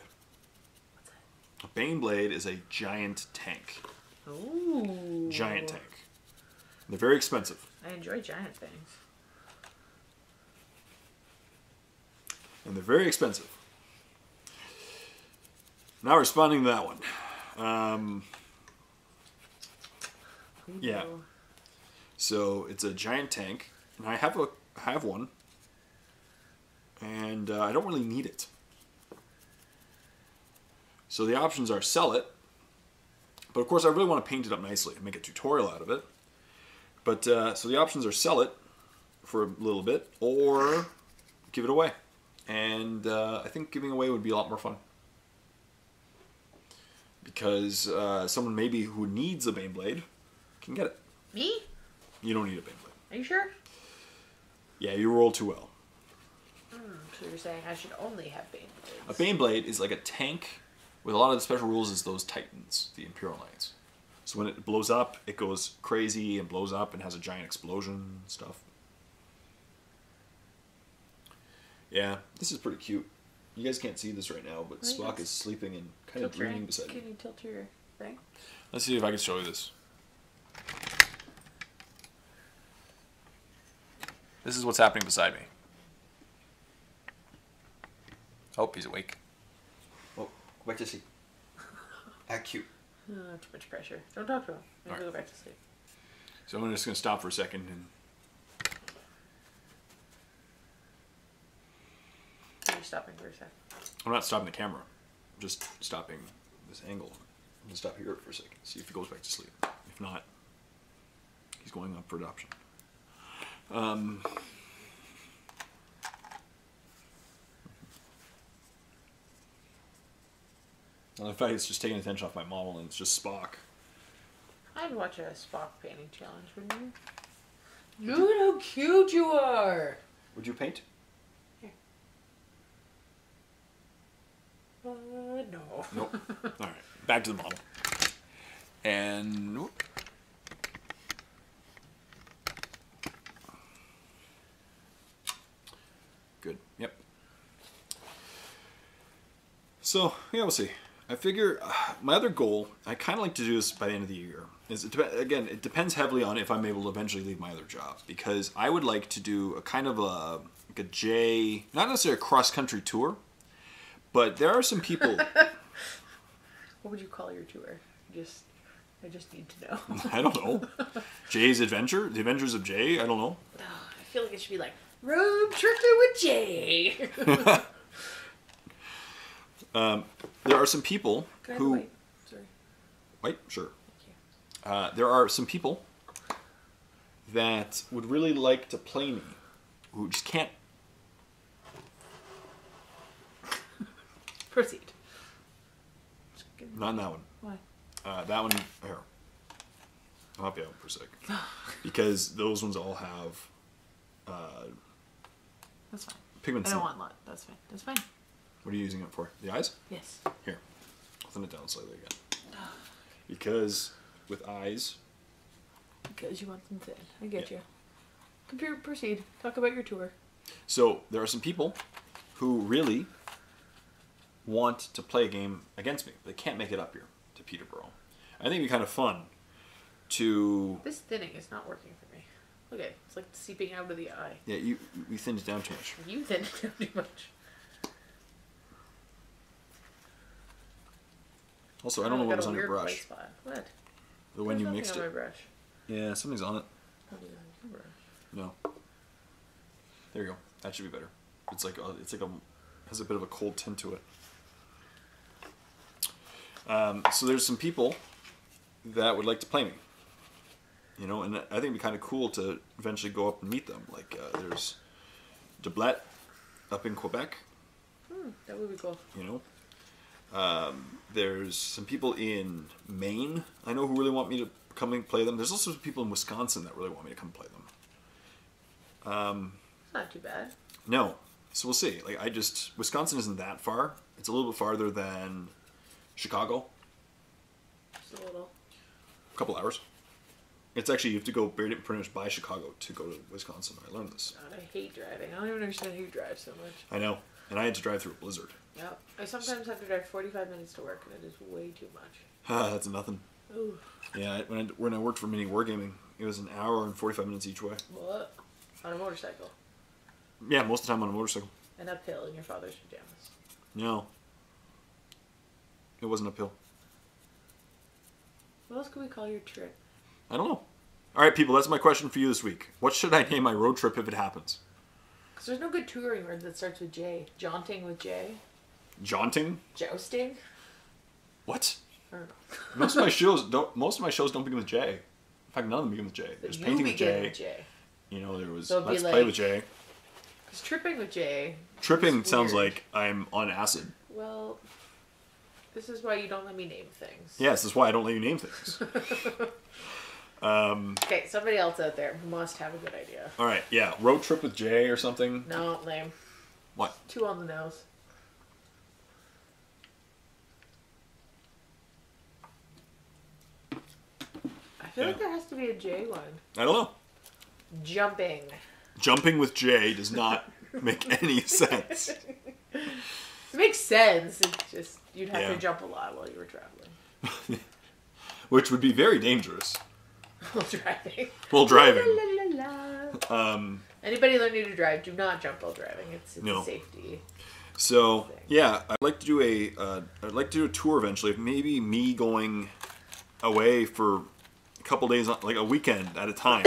What's that? A Baneblade is a giant tank. Ooh. Giant tank. They're very expensive. I enjoy giant things. And they're very expensive. Now responding to that one. Yeah. So it's a giant tank, and I have one, and I don't really need it. So the options are sell it, but of course I really want to paint it up nicely and make a tutorial out of it. But so the options are sell it for a little bit or give it away, and I think giving away would be a lot more fun. Because someone maybe who needs a Baneblade can get it. Me? You don't need a Baneblade. Are you sure? Yeah, you roll too well. So you're saying I should only have Baneblades. A Baneblade is like a tank with a lot of the special rules is those Titans, the Imperial Knights. So when it blows up, it goes crazy and blows up and has a giant explosion and stuff. Yeah, this is pretty cute. You guys can't see this right now, but Spock is sleeping and kind of dreaming beside me. Can you tilt your thing? Let's see if I can show you this. This is what's happening beside me. Oh, he's awake. Oh, go back to sleep. Act cute. Too much pressure. Don't talk to him. Maybe Right. go back to sleep. So I'm just going to stop for a second and stopping for a sec. I'm not stopping the camera. I'm just stopping this angle. I'm going to stop here for a second. See if he goes back to sleep. If not, he's going up for adoption. In fact, it's just taking attention off my model, and it's just Spock. I'd watch a Spock painting challenge, wouldn't you? Look at how cute you are! Would you paint? Here. No. Nope. Alright, back to the model. And... whoop. Good, yep. So, yeah, we'll see. I figure my other goal, I kind of like to do this by the end of the year. Is again, it depends heavily on if I'm able to eventually leave my other job, because I would like to do a kind of like a J, not necessarily a cross-country tour, but there are some people. What would you call your tour? I just need to know. I don't know. Jay's Adventure? The Adventures of Jay? I don't know. I feel like it should be like, road tripping with Jay. There are some people who... White? Sorry. White? Sure. Thank you. There are some people that would really like to play me, who just can't. Proceed. Not in that one. Why? That one, here. I'll help you out for a sec. Because those ones all have That's fine. pigments. I don't want a lot. That's fine. That's fine. What are you using it for? The eyes? Yes. Here. I'll thin it down slightly again. Because with eyes... Because you want them thin. I get you. Computer, proceed. Talk about your tour. So, there are some people who really want to play a game against me. They can't make it up here to Peterborough. I think it'd be kind of fun to... This thinning is not working for me. Look at it. It's like seeping out of the eye. Yeah, you thinned it down too much. You thinned it down too much. Also, I don't know what was on your Got a weird brush. white spot. What? The when you There's mixed nothing on it. my brush. Yeah, something's on it. Probably on your brush. No. There you go. That should be better. It's like has a bit of a cold tint to it. So there's some people that would like to play me. You know, and I think it'd be kind of cool to eventually go up and meet them. Like there's Deblet up in Quebec. That would be cool. You know. There's some people in Maine I know who really want me to come and play them. There's also some people in Wisconsin that really want me to come play them. It's not too bad. No. So we'll see. Like Wisconsin isn't that far. It's a little bit farther than Chicago. Just a little. A couple hours. It's actually, you have to go pretty much by Chicago to go to Wisconsin. I learned this. God, I hate driving. I don't even understand who drives so much. I know. And I had to drive through a blizzard. Yep. I sometimes have to drive 45 minutes to work, and it is way too much. That's nothing. Ooh. Yeah, when I worked for Mini Wargaming, it was an hour and 45 minutes each way. What? On a motorcycle. Yeah, most of the time on a motorcycle. And uphill in your father's pajamas. No. It wasn't uphill. What else could we call your trip? I don't know. All right, people, that's my question for you this week. What should I name my road trip if it happens? Because there's no good touring word that starts with J. Jaunting with J. Jaunting? Jousting? What? I don't know. Most of my shows don't begin with J. In fact, none of them begin with J. There's You painting with begin J. with J. You know, there was So it'd be Let's Play like- with J. Because tripping with J. Tripping is sounds weird. like I'm on acid. Well, this is why you don't let me name things. Yes, that's why I don't let you name things. Okay, somebody else out there must have a good idea. All right, yeah, road trip with J or something. No, lame. What? Too on the nose. I feel like there has to be a J one. I don't know. Jumping. Jumping with J does not make any sense. It makes sense. It's just you'd have Yeah. to jump a lot while you were traveling. Which would be very dangerous While driving. while driving. La, la, la, la. Anybody learning to drive, do not jump while driving. It's No. a safety. So yeah, I'd like to do a tour eventually. Of maybe me going away for a couple days, like a weekend at a time,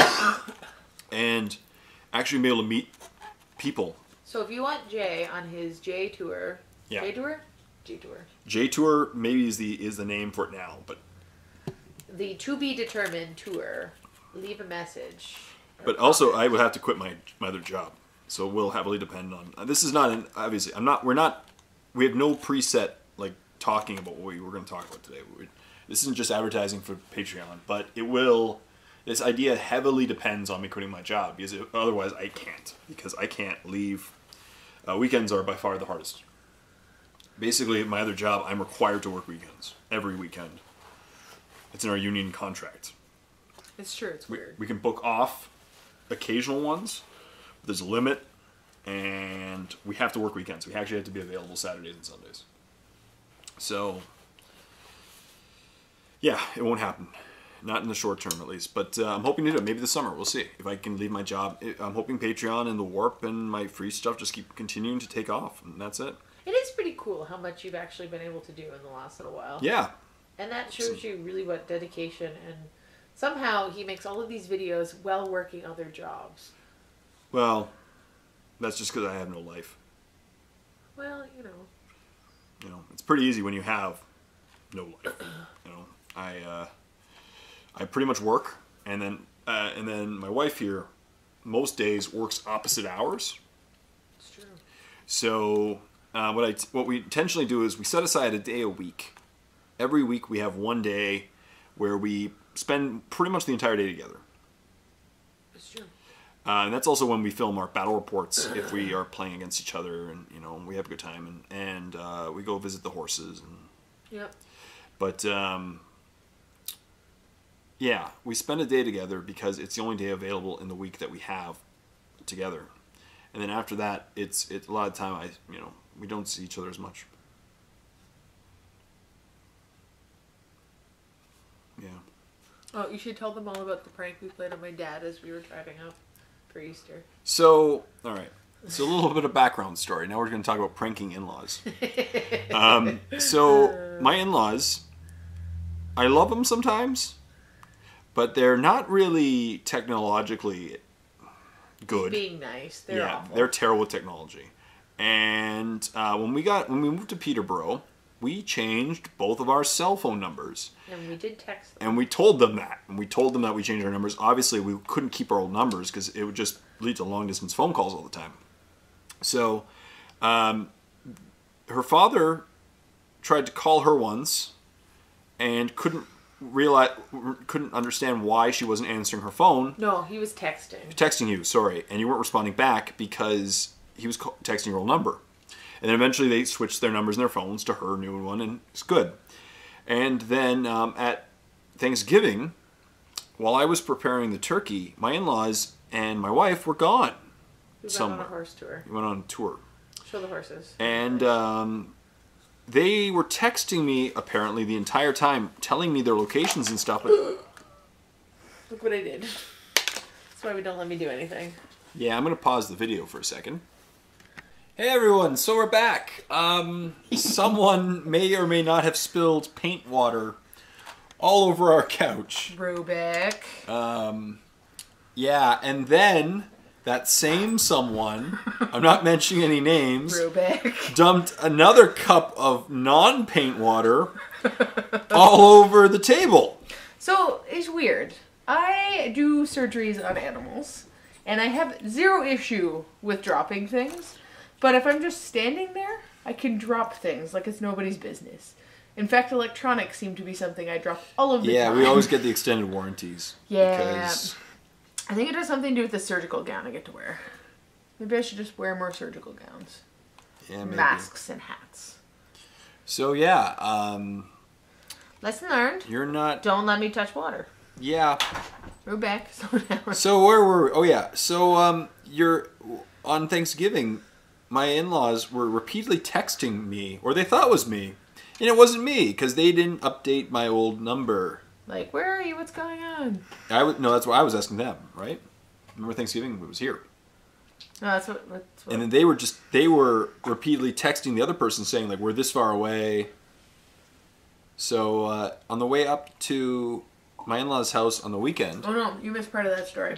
and actually be able to meet people. So So if you want Jay on his J tour, Yeah. J tour, J tour. J Tour maybe is the name for it now, but The to be determined tour. Leave a message. but also I would have to quit my other job, so it will heavily depend on. This is not an, obviously we have no preset like talking about what we're going to talk about today. This isn't just advertising for Patreon, but it will. This idea heavily depends on me quitting my job because otherwise I can't leave. Weekends are by far the hardest. Basically, at my other job, I'm required to work weekends every weekend. It's in our union contract. It's true. It's weird. We can book off occasional ones. But there's a limit, and we have to work weekends. We actually have to be available Saturdays and Sundays. So, yeah, it won't happen. Not in the short term, at least. But I'm hoping to do it. Maybe this summer. We'll see. If I can leave my job. I'm hoping Patreon and the Warp and my free stuff just keep continuing to take off. And that's it. It is pretty cool how much you've actually been able to do in the last little while. Yeah. And that shows you really what dedication and somehow he makes all of these videos while working other jobs. Well, that's just because I have no life. Well, You know, it's pretty easy when you have no life. You know, I pretty much work, and then my wife here, most days works opposite hours. It's true. So what we intentionally do is we set aside a day a week. Every week we have one day where we spend pretty much the entire day together. It's true. And that's also when we film our battle reports if we are playing against each other, and we have a good time, and we go visit the horses. Yep. But yeah, we spend a day together because it's the only day available in the week that we have together, and then after that, it's a lot of time. We don't see each other as much. Yeah. Oh, you should tell them all about the prank we played on my dad as we were driving up for Easter. So, all right. So a little bit of background story. Now we're going to talk about pranking in-laws. So my in-laws, I love them sometimes, but they're not really technologically good. Being nice, they're awful. They're terrible with technology. And when we moved to Peterborough, we changed both of our cell phone numbers. And we did text them. And we told them that. And we told them that we changed our numbers. Obviously, we couldn't keep our old numbers because it would just lead to long-distance phone calls all the time. So, her father tried to call her once and couldn't understand why she wasn't answering her phone. No, he was texting. Texting you, sorry. And you weren't responding back because he was texting your old number. And then eventually they switched their numbers in their phones to her new one, and it's good. And then at Thanksgiving, while I was preparing the turkey, my in-laws and my wife were gone. We went on a horse tour. We went on a tour. Show the horses. And they were texting me, apparently, the entire time, telling me their locations and stuff. But look what I did. That's why we don't let me do anything. Yeah, I'm going to pause the video for a second. Hey everyone, so we're back. Someone may or may not have spilled paint water all over our couch. Rubeck. Yeah, and then that same someone, I'm not mentioning any names, Rubeck, dumped another cup of non-paint water all over the table. So, it's weird. I do surgeries on animals, and I have zero issue with dropping things. But if I'm just standing there, I can drop things like it's nobody's business. In fact, electronics seem to be something I drop all of the time. Yeah, we always get the extended warranties. Yeah. Because... I think it has something to do with the surgical gown I get to wear. Maybe I should just wear more surgical gowns. Yeah, maybe. Masks and hats. So, yeah. Lesson learned. You're not... Don't let me touch water. Yeah. Rubeck, slow down. So, where were we? Oh, yeah. So, you're... On Thanksgiving... My in-laws were repeatedly texting me, or they thought it was me, and it wasn't me because they didn't update my old number. Like, where are you? What's going on? No, that's what I was asking them, right? Remember Thanksgiving? It was here. No, that's what. And then they were repeatedly texting the other person saying like, we're this far away. So on the way up to my in-laws' house on the weekend. Oh no, you missed part of that story.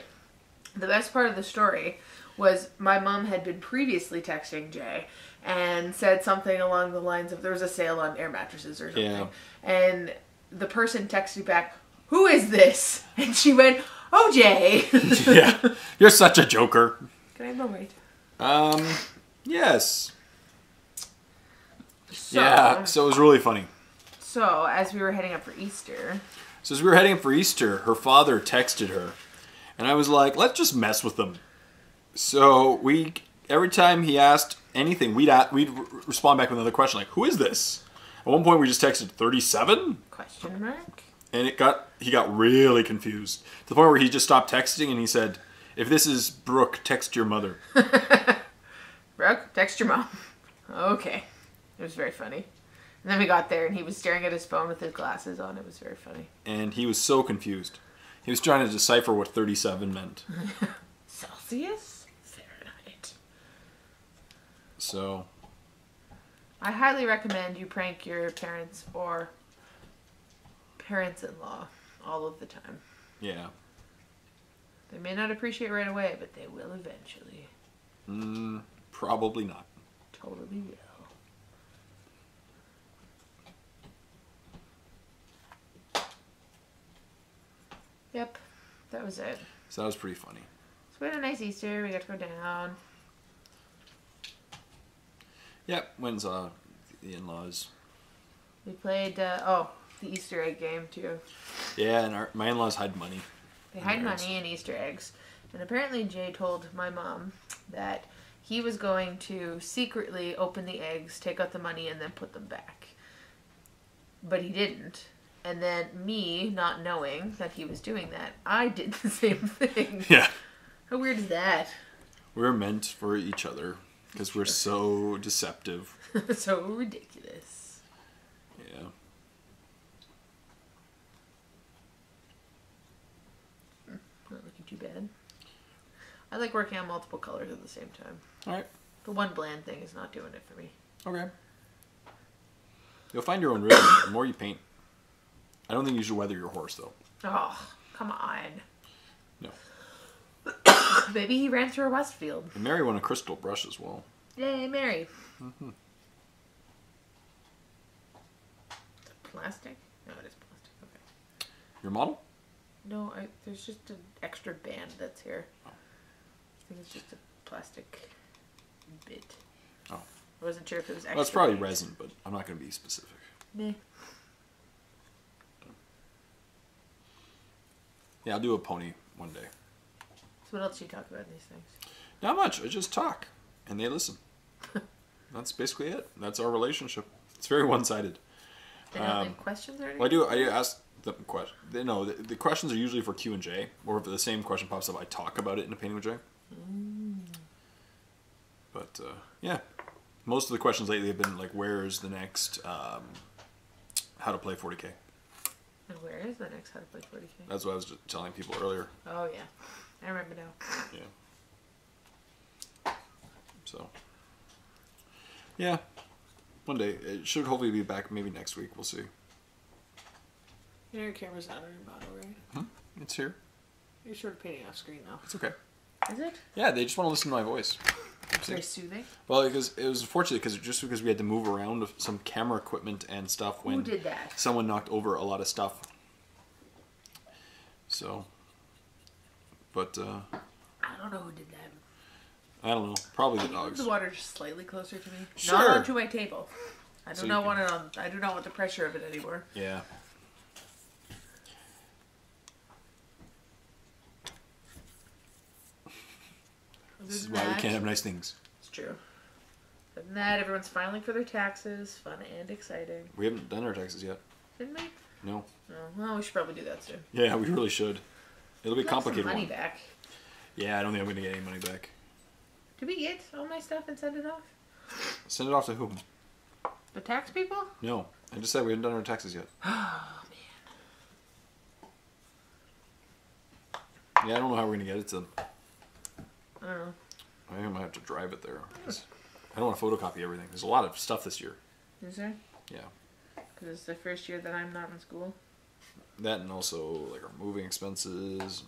The best part of the story was my mom had been previously texting Jay and said something along the lines of there was a sale on air mattresses or something. Yeah. And the person texted back, "Who is this?" And she went, "Oh, Jay." Yeah. You're such a joker. Can I have my weight? Yes. So, Yeah, so it was really funny. So, as we were heading up for Easter... So as we were heading up for Easter, her father texted her. And I was like, let's just mess with them. So every time he asked anything, we'd respond back with another question, like, who is this? At one point we just texted 37? Question mark? And he got really confused. To the point where he just stopped texting and he said, if this is Brooke, text your mother. Brooke, text your mom. Okay. It was very funny. And then we got there and he was staring at his phone with his glasses on. It was very funny. And he was so confused. He was trying to decipher what 37 meant. Celsius? Fahrenheit. So. I highly recommend you prank your parents or parents-in-law all of the time. Yeah. They may not appreciate right away, but they will eventually. Probably not. Totally will. Yep, that was it. So that was pretty funny. So we had a nice Easter. We got to go down. Yep, went and saw the in-laws. We played, the Easter egg game, too. Yeah, and my in-laws hide money. They hide money and Easter eggs. And apparently Jay told my mom that he was going to secretly open the eggs, take out the money, and then put them back. But he didn't. And then me, not knowing that he was doing that, I did the same thing. Yeah. How weird is that? We're meant for each other because we're so deceptive. So ridiculous. Yeah. Not looking too bad. I like working on multiple colors at the same time. All right. The one bland thing is not doing it for me. Okay. You'll find your own rhythm the more you paint. I don't think you should weather your horse, though. Oh, come on. No. Maybe he ran through a Westfield. And Mary won a crystal brush as well. Yay, Mary. Mm-hmm. Plastic? No, it is plastic. Okay. Your model? No, there's just an extra band that's here. Oh. I think it's just a plastic bit. Oh. I wasn't sure if it was extra. Well, it's probably band. resin, but I'm not going to be specific. Meh. Yeah, I'll do a pony one day. So what else do you talk about in these things? Not much. I just talk, and they listen. That's basically it. That's our relationship. It's very one-sided. They don't have questions or anything? Well, I ask the question. No, the questions are usually for Q and J, or if the same question pops up, I talk about it in a Painting with Jay. But yeah, most of the questions lately have been like, "Where is the next how to play 40K?" And where is the next How to Play 40K? That's what I was just telling people earlier. Oh yeah, I remember now. Yeah. So. Yeah. One day. It should hopefully be back maybe next week. We'll see. You know your camera's not on your bottle, right? It's here. You're sort of painting off screen now. It's okay. Is it? Yeah, they just want to listen to my voice. It's very soothing. Well, because it was unfortunate because we had to move around some camera equipment and stuff when Who did that? Someone knocked over a lot of stuff. So, but I don't know who did that. I don't know. Probably the Can you move dogs. the water just slightly closer to me? Sure. Not onto my table. I do So not you want it on. I do not want the pressure of it anymore. Yeah. This is why we can't have nice things. It's true. Other than that, everyone's filing for their taxes. Fun and exciting. We haven't done our taxes yet. Didn't we? No. Oh, well, we should probably do that soon. Yeah, we really should. It'll be a Get complicated some money one. back. Yeah, I don't think I'm going to get any money back. Did we get all my stuff and send it off? Send it off to whom? The tax people? No. I just said we haven't done our taxes yet. Oh, man. Yeah, I don't know how we're going to get it to them. I don't know. I might have to drive it there. I don't want to photocopy everything. There's a lot of stuff this year. Is there? Yeah. Because it's the first year that I'm not in school. That and also like our moving expenses,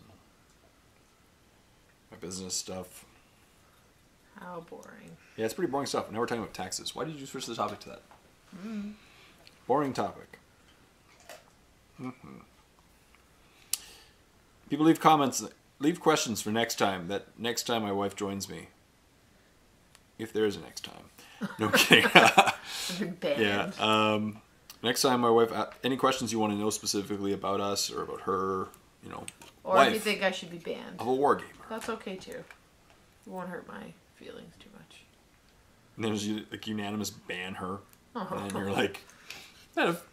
my business stuff. How boring. Yeah, it's pretty boring stuff. Now we're talking about taxes. Why did you switch the topic to that? Boring topic. People leave comments, leave questions for next time. That next time my wife joins me. If there is a next time. No kidding. Banned. Yeah. Next time my wife, any questions you want to know specifically about us or about her, you know, Or wife if you think I should be banned. of a war gamer. That's okay too. It won't hurt my feelings too much. And then there's like unanimous ban her. Oh. And then you're like,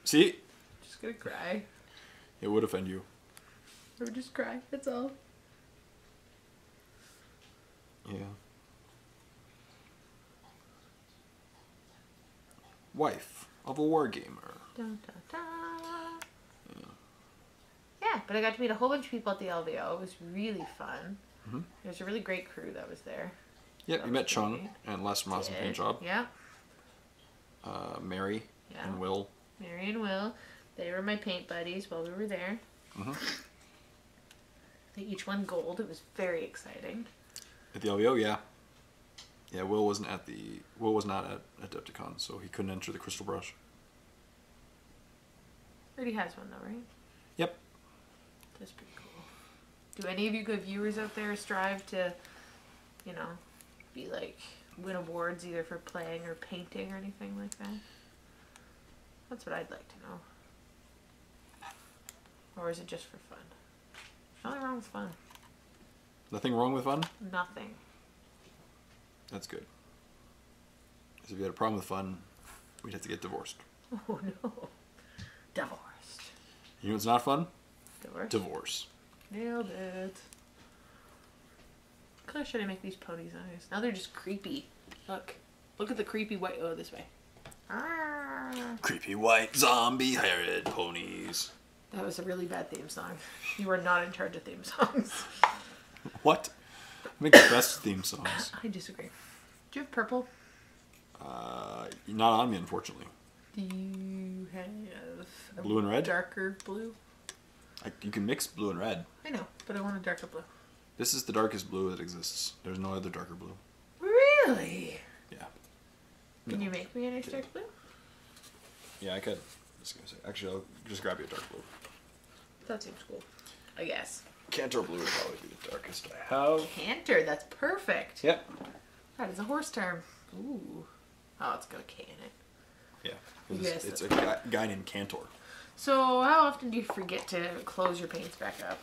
see? Just gonna cry. It would offend you. Or just cry, that's all. Yeah. Wife of a war gamer. Dun, dun, dun. Yeah, but I got to meet a whole bunch of people at the LVO. It was really fun. There's a really great crew that was there. Yep, That you was met Chung great. and Les from Awesome Paint Job. Yeah. Mary and Will. Mary and Will. They were my paint buddies while we were there. They each won gold. It was very exciting. At the LVO, yeah. Yeah, Will was not at Adepticon, so he couldn't enter the crystal brush. Already has one though, right? Yep. That's pretty cool. Do any of you good viewers out there strive to, you know, be like, win awards either for playing or painting or anything like that? That's what I'd like to know. Or is it just for fun? Nothing wrong with fun. Nothing wrong with fun? Nothing. That's good. Because if you had a problem with fun, we'd have to get divorced. Oh no. Divorced. You know what's not fun? Divorce. Divorce. Nailed it. What color should I make these ponies' eyes? Now they're just creepy. Look. Look at the creepy white. Oh, this way. Ah. Creepy white zombie-haired ponies. That was a really bad theme song. You are not in charge of theme songs. What? I make the best theme songs. I disagree. Do you have purple? Not on me, unfortunately. Do you have a Blue and red? darker blue? You can mix blue and red. I know, but I want a darker blue. This is the darkest blue that exists. There's no other darker blue. Really? Yeah. Can you make me a nice dark blue? Yeah, I could. Just gonna say. Actually, I'll just grab you a dark blue. That seems cool. I guess. Cantor blue would probably be the darkest I have. Canter, that's perfect. Yep. That is a horse term. Ooh. Oh, it's got a K in it. Yeah. Yes, It's a guy named Cantor. So, how often do you forget to close your paints back up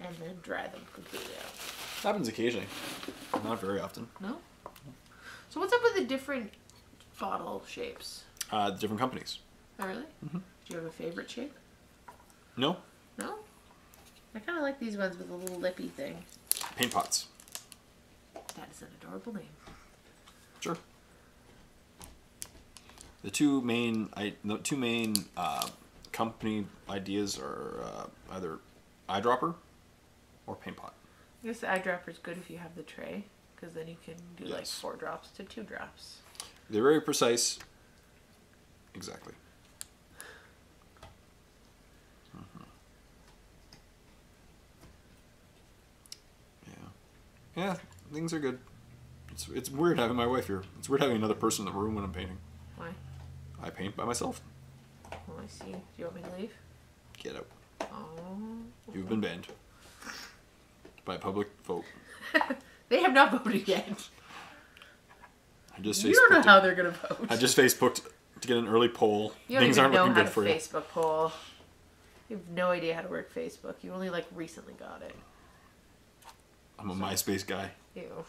and then dry them completely out? Happens occasionally. Not very often. No? So, what's up with the different bottle shapes? Different companies. Oh, really? Do you have a favorite shape? No. No? I kind of like these ones with a little lippy thing. Paint pots. That is an adorable name. Sure. The two main company ideas are either eyedropper or paint pot. I guess the eyedropper is good if you have the tray, because then you can do like Yes. 4 drops to 2 drops. They're very precise. Exactly. Yeah, things are good. It's weird having my wife here. It's weird having another person in the room when I'm painting. Why? I paint by myself. Oh, I see. Do you want me to leave? Get out. Oh. You've been banned. By public vote. They have not voted yet. I just You don't know Facebooked how they're going to vote. I just Facebooked to get an early poll. You don't Things even aren't know looking how good to for you. Facebook poll. You have no idea how to work Facebook. You only like recently got it. I'm a MySpace guy. Ew.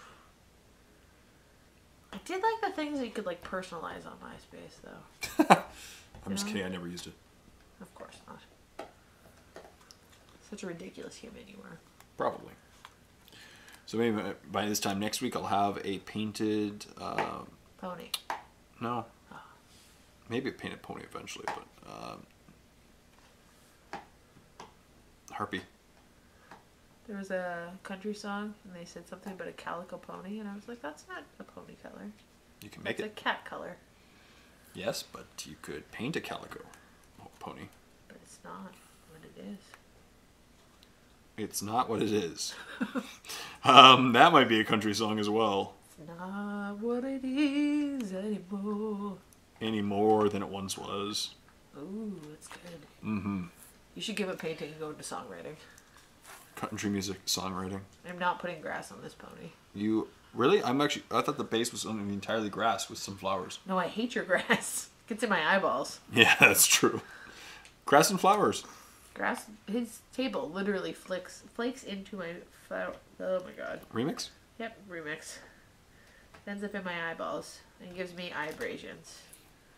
I did like the things that you could like personalize on MySpace though. I'm just kidding. I never used it. Of course not. Such a ridiculous human you are. Probably. So maybe by this time next week I'll have a painted... Pony. No. Maybe a painted pony eventually, but... Harpy. There was a country song and they said something about a calico pony and I was like, that's not a pony color. You can make It's it. a cat color. Yes, but you could paint a calico pony. But it's not what it is. It's not what it is. That might be a country song as well. It's not what it is anymore. Any more than it once was. Ooh, that's good. Mm-hmm. You should give up painting and go into songwriting. Country music, songwriting. I'm not putting grass on this pony. You really? I thought the base was only entirely grass with some flowers. No, I hate your grass. It gets in my eyeballs. Yeah, that's true. Grass and flowers. Grass, his table literally flakes into my flower. Oh my god. Remix? Yep, remix. Ends up in my eyeballs and gives me eye abrasions.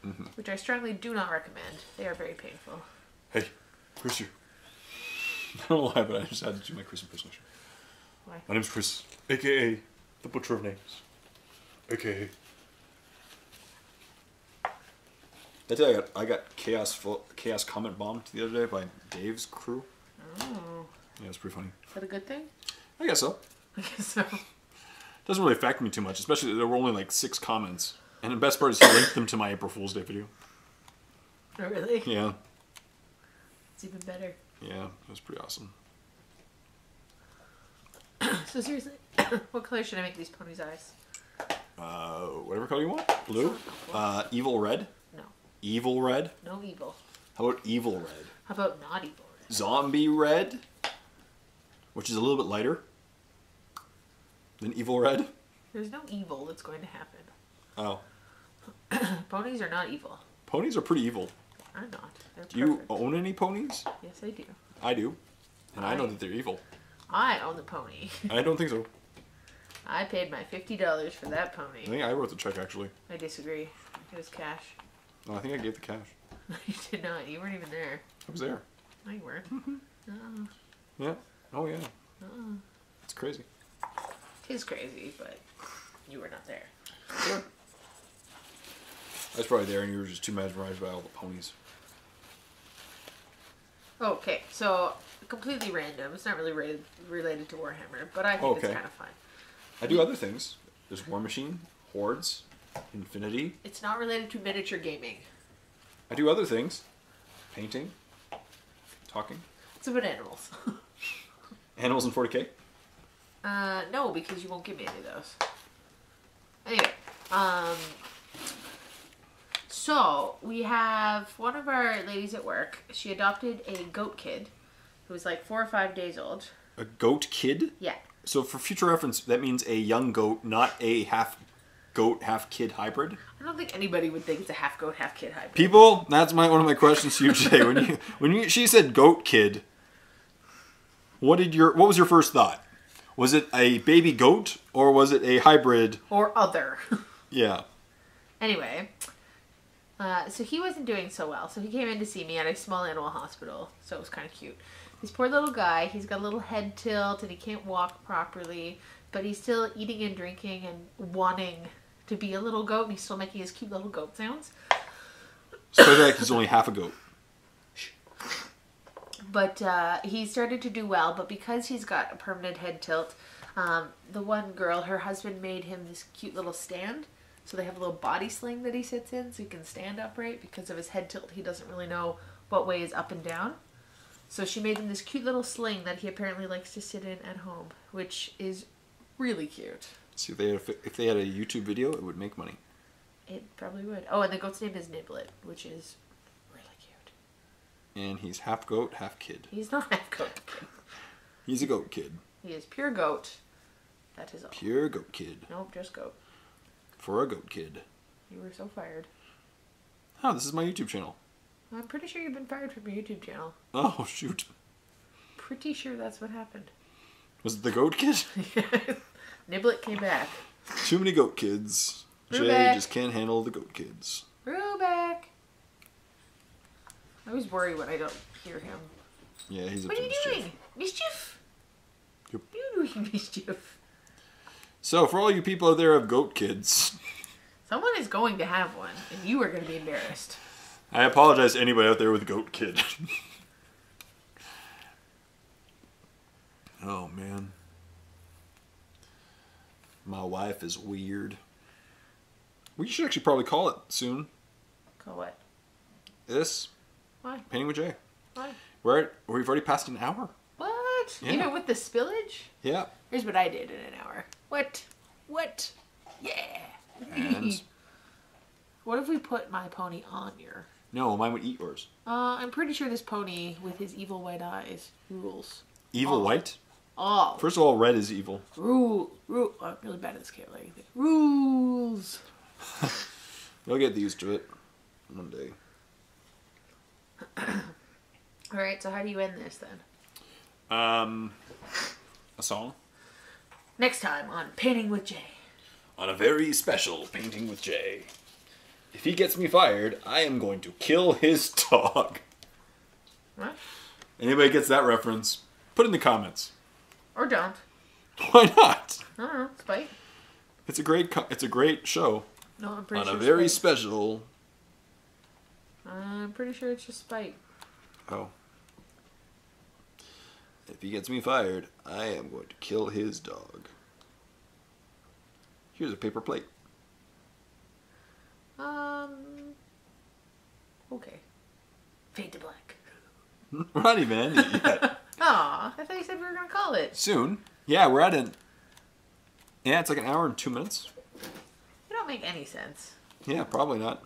Mm-hmm. Which I strongly do not recommend. They are very painful. Hey, Chris here. I don't know why, but I just had to do my Chris impersonation. Why? My name's Chris, a.k.a. the Butcher of Names. A.k.a. I tell you, I got chaos comment bombed the other day by Dave's crew. Oh. Yeah, it's pretty funny. Is that a good thing? I guess so. I guess so. Doesn't really affect me too much, especially there were only like 6 comments. And the best part is he linked them to my April Fool's Day video. Oh, really? Yeah. It's even better. Yeah, it was pretty awesome. So seriously, what color should I make these ponies' eyes? Whatever color you want. Blue. Evil red. No. Evil red. No evil. How about evil red? How about not evil red? Zombie red, which is a little bit lighter than evil red. There's no evil that's going to happen. Oh. Ponies are not evil. Ponies are pretty evil. I'm not. They're Do you perfect. own any ponies? Yes, I do. I do. And I know that they're evil. I own the pony. I don't think so. I paid my $50 for that pony. I think I wrote the check, actually. I disagree. It was cash. No, I think I gave the cash. You did not. You weren't even there. I was there. No, you weren't. Yeah. Oh, yeah. Uh-uh. It's crazy. It is crazy, but you were not there. Yeah. I was probably there and you were just too mesmerized by all the ponies. Okay, so completely random. It's not really related to Warhammer, but I think it's kind of fun. I do other things. There's War Machine, Hordes, Infinity. It's not related to miniature gaming. I do other things. Painting. Talking. It's about animals. Animals in 40K? No, because you won't give me any of those. Anyway, so we have one of our ladies at work. She adopted a goat kid who was like 4 or 5 days old. A goat kid? Yeah. So for future reference, that means a young goat, not a half goat, half kid hybrid? I don't think anybody would think it's a half goat, half kid hybrid. People, that's one of my questions to you today. She said goat kid, what was your first thought? Was it a baby goat or was it a hybrid? Or other. Yeah. Anyway, so he wasn't doing so well. So he came in to see me at a small animal hospital. So it was kind of cute. This poor little guy, he's got a little head tilt and he can't walk properly. But he's still eating and drinking and wanting to be a little goat. And he's still making his cute little goat sounds. So that he's only half a goat. But he started to do well. But because he's got a permanent head tilt, the one girl, her husband made him this cute little stand. So they have a little body sling that he sits in so he can stand upright. Because of his head tilt, he doesn't really know what way is up and down. So she made him this cute little sling that he apparently likes to sit in at home, which is really cute. See, if they had a YouTube video, it would make money. It probably would. Oh, and the goat's name is Niblet, which is really cute. And he's half goat, half kid. He's not half goat. He's a goat kid. He is pure goat. That is all. Pure goat kid. Nope, just goat. For a goat kid. You were so fired. Oh, this is my YouTube channel. I'm pretty sure you've been fired from your YouTube channel. Oh, shoot. Pretty sure that's what happened. Was it the goat kid? Niblet came back. Too many goat kids. Jay just can't handle the goat kids. Rubeck! I always worry when I don't hear him. Yeah, he's What are you doing? Mischief? Yep. You're doing mischief. So, for all you people out there of goat kids... Someone is going to have one, and you are going to be embarrassed. I apologize to anybody out there with a goat kid. Oh, man. My wife is weird. We should actually probably call it soon. Call what? This. Why? Painting with Jay. Why? We've already passed an hour. What? Yeah. Even with the spillage? Yeah. Here's what I did in an hour. What? Yeah. And What if we put my pony on your? no, mine would eat yours. I'm pretty sure this pony with his evil white eyes rules. Evil white? Oh. First of all, red is evil. Rule. Oh, I'm really bad at this. Can't like anything. Rules. You'll get used to it one day. All right. So how do you end this then? A song? Next time on Painting with Jay. On a very special Painting with Jay. If he gets me fired, I am going to kill his dog. What? Anybody gets that reference, put it in the comments. Or don't. Why not? I don't know. Spite. It's a great show. No, I'm pretty on sure. A very spite. special. I'm pretty sure it's just spite. Oh. If he gets me fired, I am going to kill his dog. Here's a paper plate. Okay. Fade to black. We're not even ending yet. Aw, I thought you said we were gonna call it. Soon. Yeah, we're at an... Yeah, it's like an hour and 2 minutes. You don't make any sense. Yeah, probably not.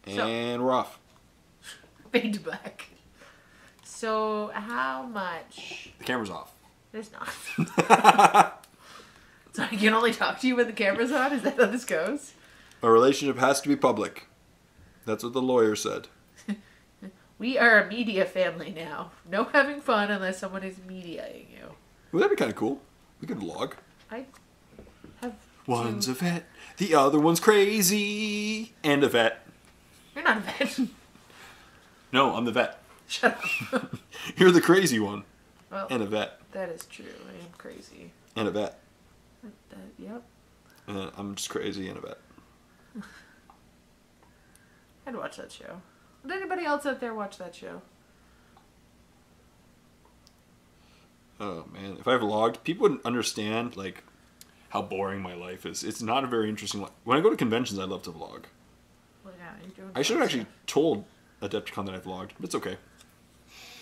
And we're off. Fade to black. So, how much... The camera's off. There's not. So I can only talk to you when the camera's on? Is that how this goes? A relationship has to be public. That's what the lawyer said. We are a media family now. No having fun unless someone is mediating you. Well, that'd be kind of cool. We could vlog. I have One's two... a vet, the other one's crazy, and a vet. You're not a vet. No, I'm the vet. Shut up. You're the crazy one. Well, and a vet. that is true. I am crazy. And a vet. Yep. And I'm just crazy and a vet. I'd watch that show. Would anybody else out there watch that show? Oh man, if I vlogged, people wouldn't understand like how boring my life is. It's not a very interesting life. When I go to conventions, I love to vlog. Well, yeah, you're doing I should have fun actually told Adepticon that I vlogged, but it's okay.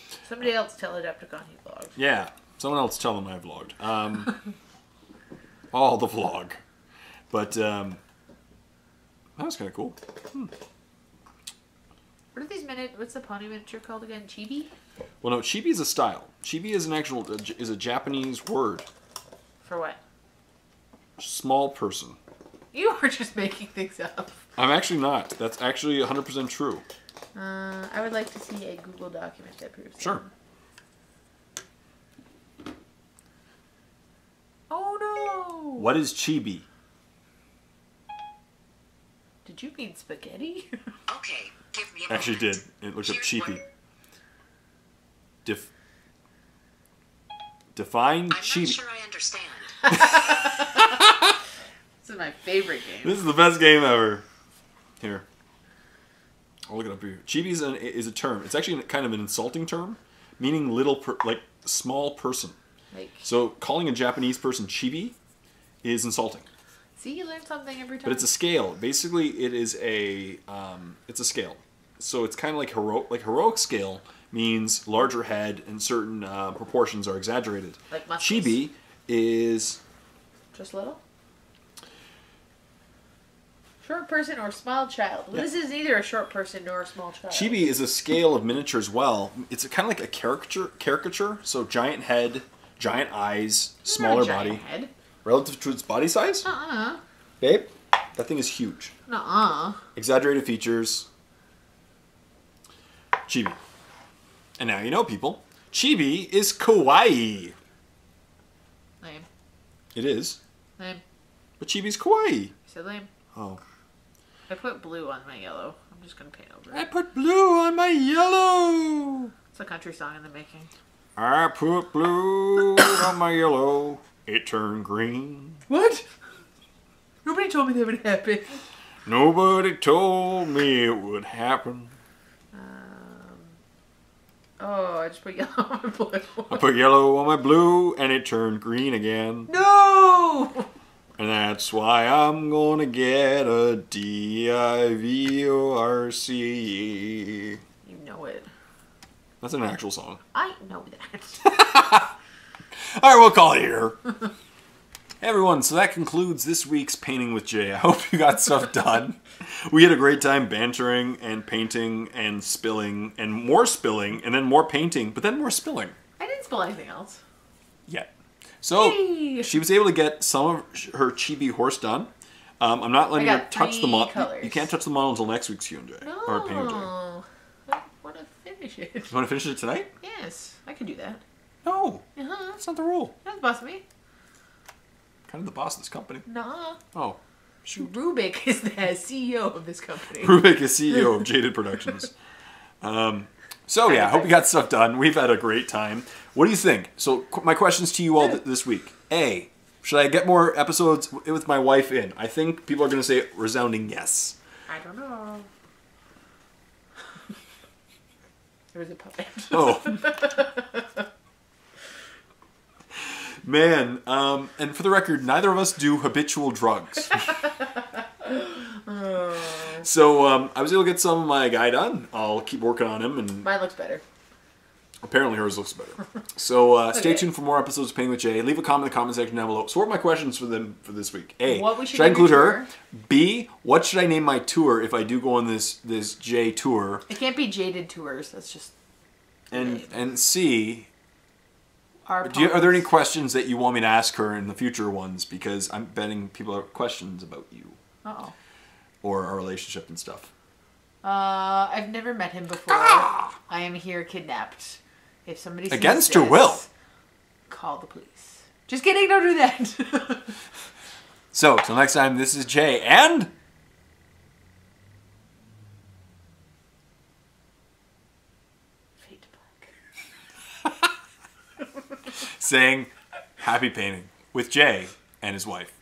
stuff. Somebody else tell Adepticon he vlogged. Yeah, someone else tell them I vlogged. All the vlog, but that was kind of cool. What are these what's the pony miniature called again? Chibi? Well, no, chibi is a style. Chibi is an actual is a Japanese word. For what? Small person. You are just making things up. I'm actually not. That's actually 100% true. I would like to see a Google document that proves Sure. that. Oh no! What is chibi? Did you mean spaghetti? Okay, give me a Actually moment. did. It looked up Here's cheapy. what- Define I'm chibi. not sure I understand. This is my favorite game. This is the best game ever. Here. I'll look it up here. Chibi is a term. It's actually kind of an insulting term, meaning like small person. Like, So calling a Japanese person chibi is insulting. see, you learn something every time. But it's a scale. Basically, it is it's a scale. So it's kind of like heroic scale means larger head and certain proportions are exaggerated. Like muscles. Chibi is Just little? Short person or small child. Well, Yeah. this is neither a short person nor a small child. Chibi is a scale of miniature as well. It's kind of like a caricature. So giant head, giant eyes, Not a smaller giant body. Head. Relative to its body size, Uh-uh. babe, that thing is huge. Nuh-uh. Exaggerated features. Chibi. And now you know, people. Chibi is kawaii. Lame. It is. Lame. But chibi's kawaii. You said lame. Oh. I put blue on my yellow. I'm just gonna paint over I it. put blue on my yellow. It's a country song in the making. I put blue on my yellow. It turned green. What? Nobody told me that would happen. Nobody told me it would happen. Oh, I just put yellow on my blue. I put yellow on my blue and it turned green again. No! And that's why I'm gonna get a DIVORC. You know it. That's an actual song. I know that. All right, we'll call it here. Hey everyone, so that concludes this week's Painting with Jay. I hope you got stuff done. We had a great time bantering and painting and spilling and then more painting, but then more spilling. I didn't spill anything else. Yet. So Yay. she was able to get some of her chibi horse done. I'm not letting her touch the model. You can't touch the model until next week's Q&J. No. Or Painting with Jay. I want to finish it. You want to finish it tonight? Yes, I can do that. No. Uh-huh. That's not the rule. That's boss me. Kind of the boss of this company. Nah. Oh. Shoot. Rubik is the CEO of this company. Rubik is CEO of Jaded Productions. So yeah, I hope you got stuff done. We've had a great time. What do you think? So my questions to you all this week. A, should I get more episodes with my wife in? I think people are going to say resounding yes. I don't know. There was a puppet. Oh. Man, and for the record, neither of us do habitual drugs. So I was able to get some of my guy done. I'll keep working on him. And Mine looks better. apparently hers looks better. So stay tuned for more episodes of Painting with Jay. Leave a comment in the comment section down below. So what are my questions for them for this week? A, What we should I name include your her? tour? B, what should I name my tour if I do go on this Jay tour? It can't be Jaded Tours. That's just And C, our are there any questions that you want me to ask her in the future ones? Because I'm betting people have questions about you Uh-oh. or our relationship and stuff. I've never met him before. Ah! I am here kidnapped. If somebody sees Against your this, will. call the police. Just kidding, don't do that. So, till next time, this is Jay and... Fade to black. saying happy painting with Jay and his wife.